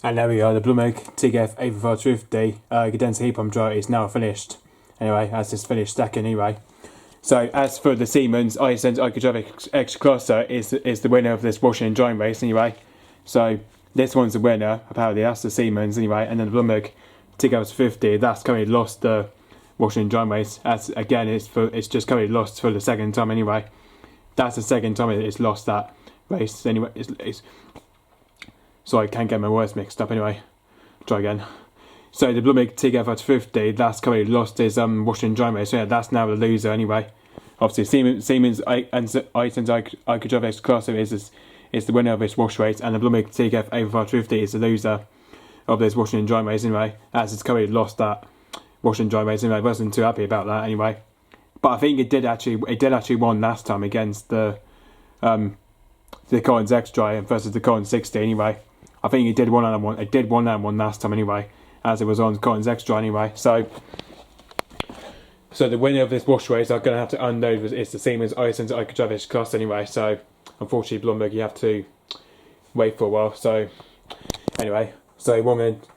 And there we are, the Blomberg TKF8451 condenser heat pump dryer is now finished. Anyway, as it's finished second anyway. So as for the Siemens AG50 Extraklasse is the winner of this washing and drying race anyway. So this one's the winner, apparently that's the Siemens anyway, and then the Blomberg TKF50, that's currently lost the washing and drying race. As again, it's just currently lost for the second time anyway. that's the second time it's lost that race. Anyway, it's sorry, I can't get my words mixed up. Anyway, try again. So the Blomberg TKF8451, that's currently lost his washing and drying race. So yeah, that's now the loser anyway. Obviously, Siemens Extraklasse is the winner of this wash race, and the Blomberg TKF8451 is the loser of this washing and drying race anyway, as it's currently lost that washing and drying race anyway. I wasn't too happy about that anyway. But I think it did actually won last time against the Collins X-Dry versus the Collins 60 anyway. I think it did one and one. It did one and one last time anyway, as it was on Collins X-Dry anyway. So the winner of this wash race I'm going to have to unload is the Siemens Extraklasse anyway. So unfortunately, Blomberg, you have to wait for a while. So anyway,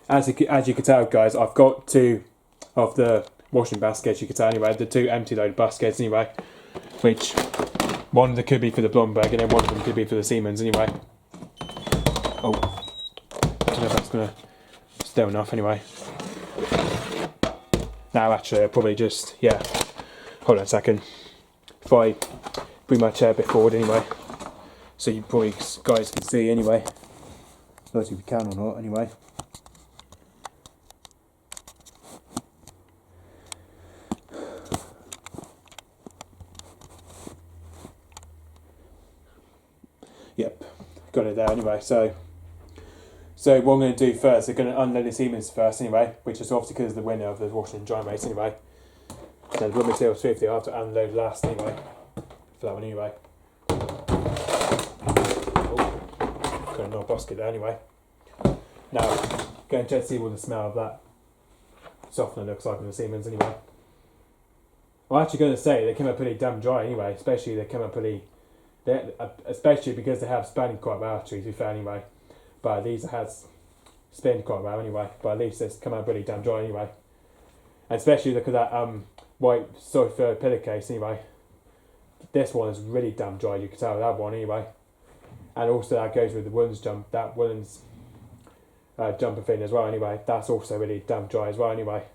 as you can tell, guys, I've got two of the washing baskets. You can tell anyway, the two empty load baskets anyway, which one of them could be for the Blomberg and then one of them could be for the Siemens anyway. Oh, I don't know if that's gonna still enough anyway. Now actually I'll probably just, yeah, hold on a second, if I bring my chair a bit forward anyway, so you probably guys can see anyway, not if you can or not anyway. Yep, got it there anyway. So what I'm going to do first, I'm going to unload the Siemens first anyway, which is obviously because of the winner of the washing and drying race anyway. Then the Blomberg TKF50 I have to unload last anyway, for that one anyway. Oh, got another basket there anyway. Now, going to see what the smell of that softener looks like on the Siemens anyway. I'm actually going to say they came out pretty damn dry anyway, especially they came out pretty, especially because they have spun quite well actually, to be fair anyway. But at least it has spinned quite well anyway. But at least it's come out pretty damn dry anyway. And especially look at that white sulfur pillowcase anyway. This one is really damn dry, you can tell that one anyway. And also that goes with the woolens jumper thing as well anyway. That's also really damn dry as well anyway.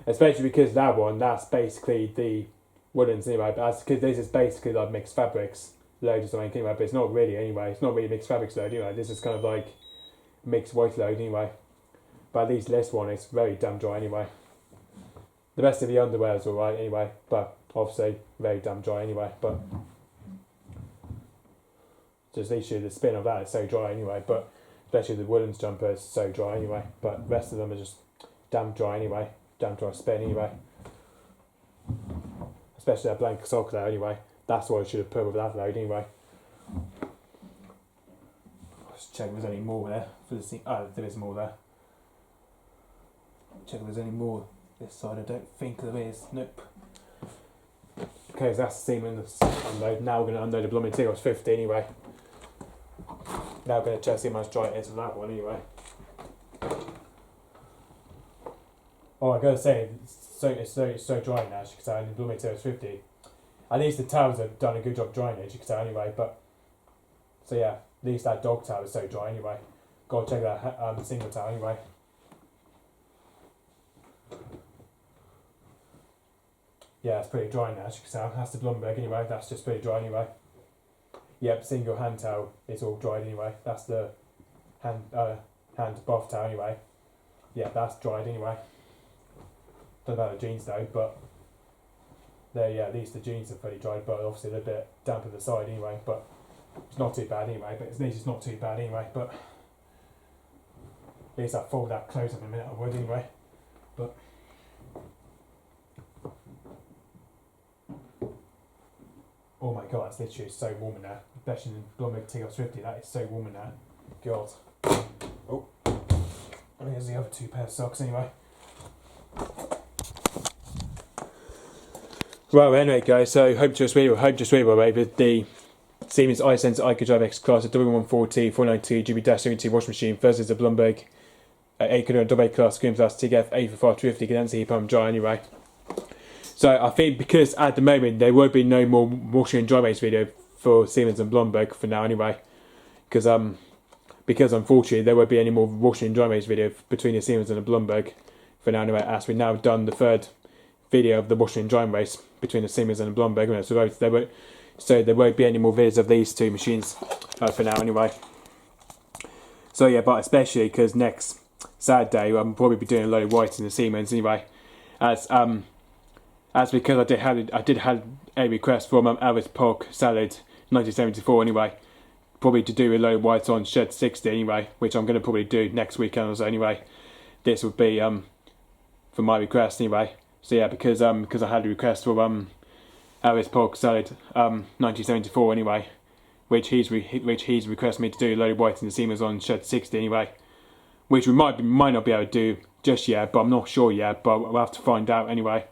Especially because that one, that's basically the woolens anyway. But that's because this is basically like mixed fabrics load or something anyway, but it's not really anyway. It's not really mixed fabrics load anyway. This is kind of like mixed white load anyway. But at least this one is very damn dry anyway. The rest of the underwear is alright anyway, but obviously very damn dry anyway. But just the issue, the spin of that is so dry anyway. But especially the woolens jumper is so dry anyway. But the rest of them are just damn dry anyway. Damn dry spin anyway. Especially that blank sock there anyway. That's what I should have put with that load anyway. Let's check if there's any more there for the scene. Oh, there is more there. Check if there's any more this side. I don't think there is. Nope. Okay, so that's the Siemens unload. Now we're going to unload the Blomberg TKF50 anyway. Now we're going to check see how much dry it is on that one anyway. Oh, I gotta say, it's so dry now, as you can tell, in the Blomberg TKF50. At least the towels have done a good job drying it, as you can tell anyway. But so yeah, at least that dog towel is so dry anyway. Go check that single towel anyway. Yeah, it's pretty dry now, as you can tell. That's the Blomberg anyway. That's just pretty dry anyway. Yep, single hand towel is all dried anyway. That's the hand bath towel anyway. Yeah, that's dried anyway. Don't know about the jeans though, but there, yeah, at least the jeans are pretty dry, but obviously they're a bit damp at the side anyway, but it's not too bad anyway, but at least it's not too bad anyway, but at least I'll fold that close up in a minute, I would anyway, but oh my god, it's literally so warm in there, especially in the Blomberg TKF50, that is so warm in there, god. Oh, and here's the other two pair of socks anyway. Well, anyway, guys, so hope just really well with the Siemens Extraklasse WM14T492GB-72 washing machine versus the Blomberg A-class Greenplus TKF8451 condensed heat pump dry anyway. So I think because at the moment there won't be no more washing and dry race video for Siemens and Blomberg for now anyway, because unfortunately there won't be any more washing and dry race video between the Siemens and the Blomberg for now anyway, as we've now done the third video of the washing and drying race between the Siemens and the Blomberg. So So there won't be any more videos of these two machines for now anyway. So yeah, but especially because next Saturday I'm probably be doing a load of whites in the Siemens anyway, as because I did have a request from Alice Polk Salad 1974 anyway, probably to do a load of whites on Shed 60 anyway, which I'm going to probably do next weekend or so anyway. This would be for my request anyway. So yeah, because I had a request from Alice Polk Salad 1974 anyway, which he's requested me to do a load of whites in the Siemens on Shed 60 anyway, which we might not be able to do just yet, but I'm not sure yet, but we'll have to find out anyway.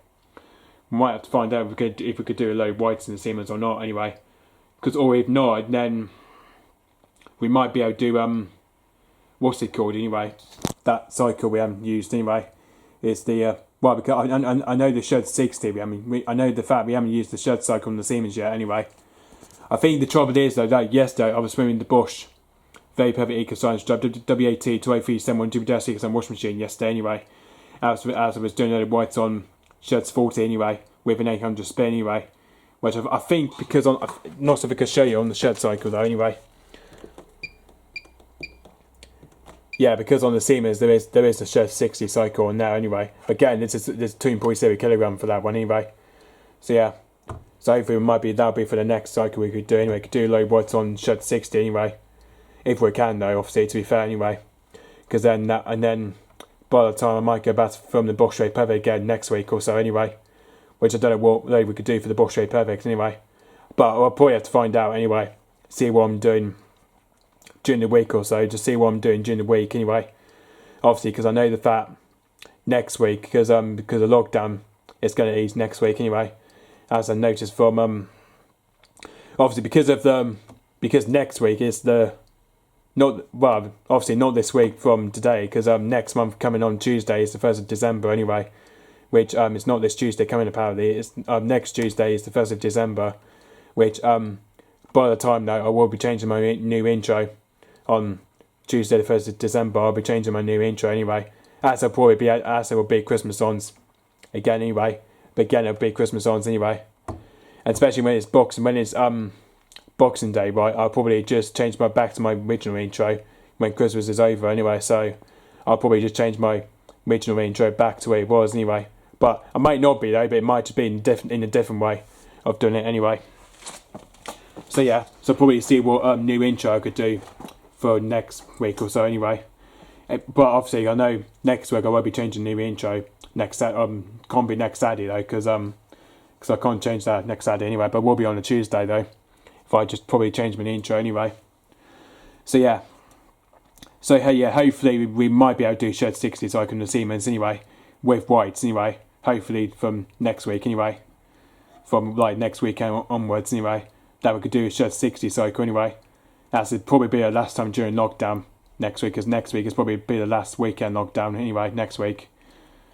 We might have to find out if we could do a load of whites in the Siemens or not anyway, or if not, then we might be able to do what's it called anyway, that cycle we haven't used anyway. It's the well, because I know the Shed 60. I know the fact we haven't used the Shed cycle on the Siemens yet anyway. I think the trouble is though that yesterday I was swimming the Bosch Very Perfect Eco Science WAT-28371 2-6 washing machine yesterday anyway. As I was doing a whites on Sheds 40 anyway, with an 800 spin anyway. Which I think because not so I could show you on the Shed cycle though anyway. Yeah, because on the Siemens there is a Shed 60 cycle on there anyway. Again, there's 2.7 kilogram for that one anyway. So yeah, so hopefully that'll be for the next cycle we could do anyway. We could do low whites on Shed 60 anyway, if we can though. Obviously, to be fair anyway, because then by the time I might go back from the Bosch Ray Perfect again next week or so anyway, which I don't know what load we could do for the Bosch Ray Perfect anyway. But I'll probably have to find out anyway. See what I'm doing during the week or so, just see what I'm doing during the week anyway. Obviously, because I know the fact next week, because of lockdown, it's going to ease next week anyway. As I noticed from obviously because next week is obviously not this week from today, because next month coming on Tuesday is the 1st of December anyway, which it's not this Tuesday coming apparently. It's next Tuesday is the 1st of December, which by the time though I will be changing my new intro. On Tuesday the 1st of December I'll be changing my new intro anyway, as there will be Christmas ons again anyway, but again it'll be Christmas ons anyway, and especially when it's Boxing Day, right, I'll probably just change back to my original intro when Christmas is over anyway, so I'll probably just change my original intro back to where it was anyway, but I might not be though, but it might just be in a different way of doing it anyway. So yeah, so probably see what new intro I could do for next week or so anyway. But obviously I know next week I won't be changing new intro can't be next Saturday though, because I can't change that next Saturday anyway, but we'll be on a Tuesday though, if I just probably change my intro anyway. So yeah, hopefully we might be able to do Shed 60 cycle in the Siemens anyway, with whites anyway, hopefully from next week anyway, from like next weekend onwards anyway, that we could do a Shed 60 cycle anyway. That would probably be the last time during lockdown next week, because next week is probably be the last weekend lockdown anyway next week.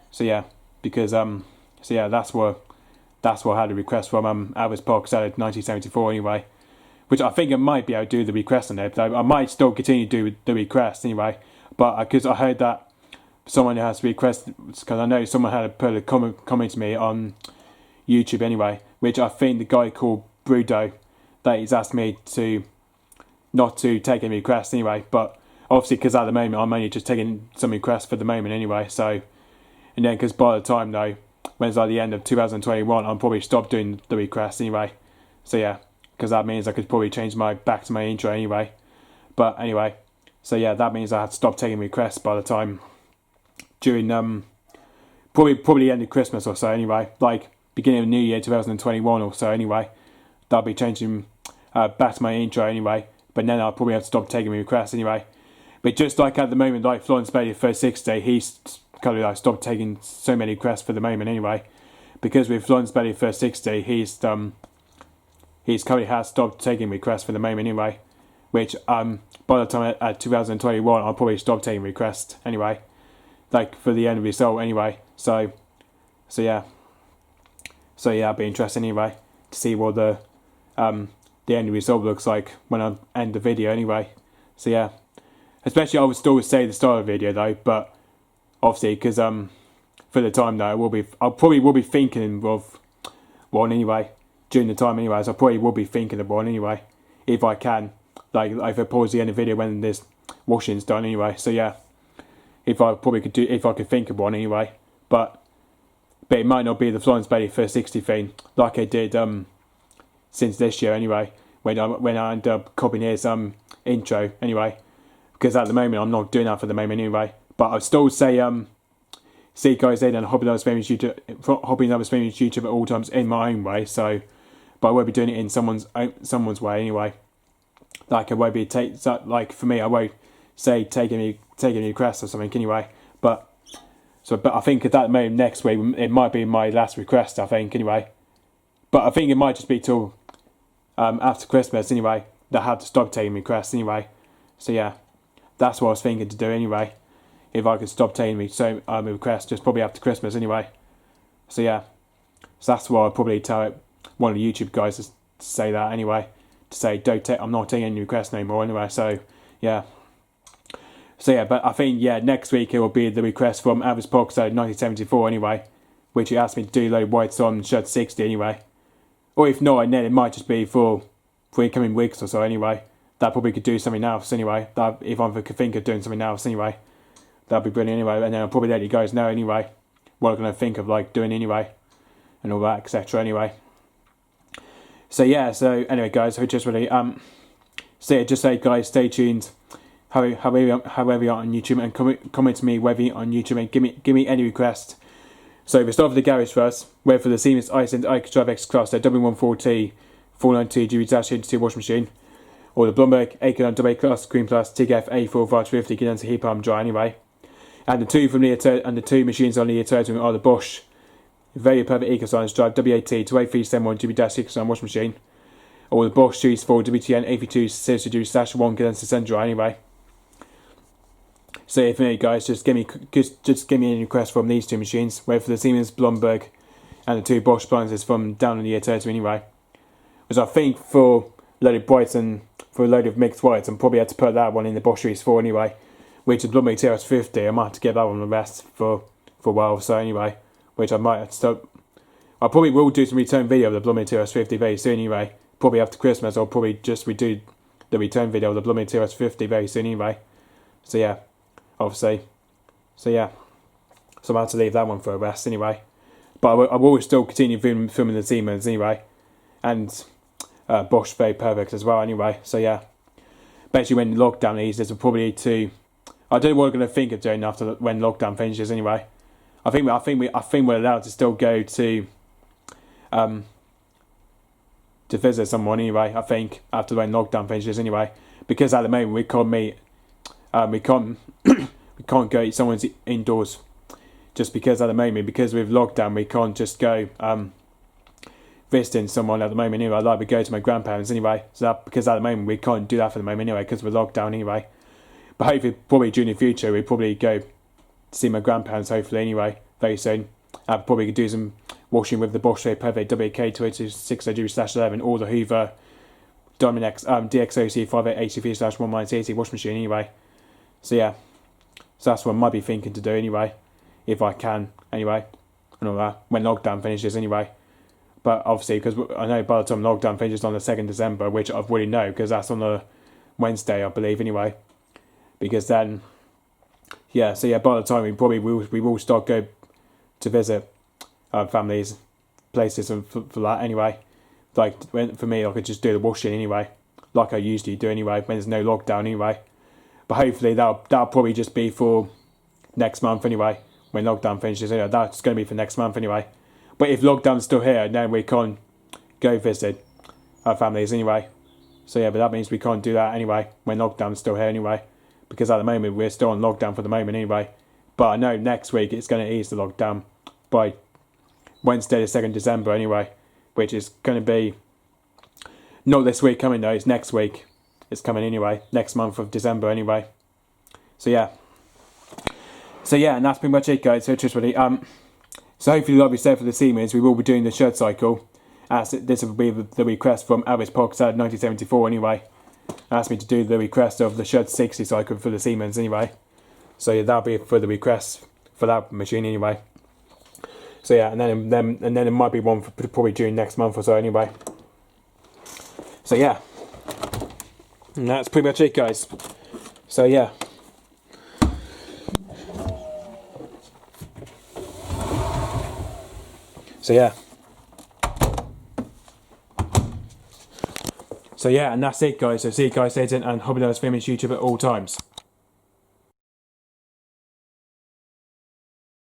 So yeah, because that's what I had a request from Alice Polk Salad 1974 anyway, which I think I might be able to do the request on it. I might still continue to do the request anyway, but because I heard that someone has requested, because I know someone had put a comment to me on YouTube anyway, which I think the guy called Brudo, that he's asked me to not to take any requests anyway, but obviously because at the moment I'm only just taking some requests for the moment anyway, so, and then because by the time though, when it's like the end of 2021, I'll probably stop doing the requests anyway, so yeah, because that means I could probably change back to my intro anyway, but anyway, so yeah, that means I have to stop taking requests by the time during probably the end of Christmas or so anyway, like beginning of New Year 2021 or so anyway, that'll be changing back to my intro anyway, but then I'll probably have to stop taking requests anyway. But just like at the moment, like Florence Bailey first 60, he's kind of like stopped taking so many requests for the moment anyway, because with Florence Bailey first 60, he's currently has stopped taking requests for the moment anyway, which by the time at 2021 I'll probably stop taking requests anyway, like for the end result anyway. So yeah, it'll be interesting anyway to see what the end result looks like when I end the video anyway. So yeah, especially I would still say the start of the video though, but obviously because for the time though I probably will be thinking of one anyway, during the time anyway. So I probably will be thinking of one anyway, if I can. Like if I pause the end of the video when this washing's done anyway. So yeah, if I could think of one anyway. But it might not be the Florence Bailey First 60 thing like I did since this year anyway. When I ended up copying his intro anyway, because at the moment I'm not doing that for the moment anyway. But I'd still say see you guys later and hobby another streaming YouTube at all times in my own way. So, but I won't be doing it in someone's way anyway. Like I won't be like for me, I won't say taking any requests or something anyway. But I think at that moment next week it might be my last request. I think anyway. But I think it might just be till after Christmas anyway. That I have to stop taking requests anyway. So yeah, that's what I was thinking to do anyway. If I could stop taking requests just probably after Christmas anyway. So yeah, so that's why I'll probably tell one of the YouTube guys to say that anyway. To say I'm not taking any requests anymore anyway. So yeah. So yeah, but I think yeah, next week it will be the request from Average Poxo 1974 anyway, which he asked me to do low whites on shirt 60 anyway. Or if not, and then it might just be for incoming weeks or so anyway. That probably could do something else anyway. That if I could think of doing something else anyway. That'd be brilliant anyway, and then I'll probably let you guys know anyway what I'm going to think of like doing anyway, and all that etc. anyway. So yeah, so anyway guys, so just really just say guys, stay tuned. However you are on YouTube, and comment to me whether you're on YouTube and give me any request. So we start with the garage first. Where for the Siemens Iceland Drive Extraklasse W14T492GB-82 washing machine, or the Blomberg AG50 Greenplus TKF845150 condenser heat pump dry anyway. And the two two machines on the Eternium are the Bosch Very Perfect EcoScience Drive WAT28371GB-6 washing machine, or the Bosch Series 4 WTN82 condenser sun dry anyway. So if you guys just give me any requests from these two machines, whether for the Siemens Blomberg and the two Bosch appliances from down in the Eternium anyway. Because I think for a load of whites and for a load of mixed whites, I'm probably had to put that one in the Bosch Series 4 anyway, which is Blomberg TKF50. I might have to give that one a rest for a while. So anyway, which I might have to stop. I probably will do some return video of the Blomberg TKF50 very soon anyway. Probably after Christmas, I'll probably just redo the return video of the Blomberg TKF50 very soon anyway. So yeah, obviously. So yeah, so I'm going to have to leave that one for a rest anyway. But I will still continue filming the Siemens anyway, and Bosch Very Perfect as well anyway. So yeah, basically when lockdown eases, we'll probably need to. I don't know what we're going to think of doing after when lockdown finishes anyway. I think we're allowed to still go to visit someone anyway. I think after when lockdown finishes anyway, because at the moment we can't meet, we can't go eat someone's indoors, just because at the moment, because with lockdown we can't just go visiting someone at the moment anyway. I'd like to go to my grandparents anyway. So that, because at the moment we can't do that for the moment anyway, because we're locked down anyway. But hopefully, probably during the future, we'll probably go to see my grandparents hopefully anyway, very soon. And probably could do some washing with the Bosch Very Perfect WK286GB/11 or the Hoover Diamond DXOC 5883/1-80 washing machine anyway. So yeah, so that's what I might be thinking to do anyway, if I can anyway, and all that, when lockdown finishes anyway. But obviously, because I know by the time lockdown finishes on the 2nd December, which I already know, because that's on a Wednesday, I believe anyway. Because then, yeah, so yeah, by the time we will start go to visit families, places and for that anyway. Like for me, I could just do the washing anyway, like I usually do anyway when there's no lockdown anyway. But hopefully that'll probably just be for next month anyway, when lockdown finishes anyway. That's going to be for next month anyway. But if lockdown's still here, then we can't go visit our families anyway. So yeah, but that means we can't do that anyway when lockdown's still here anyway. Because at the moment we're still on lockdown for the moment anyway. But I know next week it's going to ease the lockdown by Wednesday the 2nd December anyway. Which is going to be not this week coming though, it's next week. It's coming anyway, next month of December anyway. So yeah. So yeah, and that's pretty much it guys. So just really so hopefully like we said for the Siemens, we will be doing the shirt cycle. As this will be the request from Average Poxo 1974 anyway. Asked me to do the request of the shirt 60 cycle for the Siemens anyway. So yeah, that'll be for the request for that machine anyway. So yeah, and then it might be one for probably during next month or so anyway. So yeah, and that's pretty much it, guys. So yeah. So yeah. So yeah, and that's it, guys. So see you guys later, and hope you know it's famous YouTube at all times.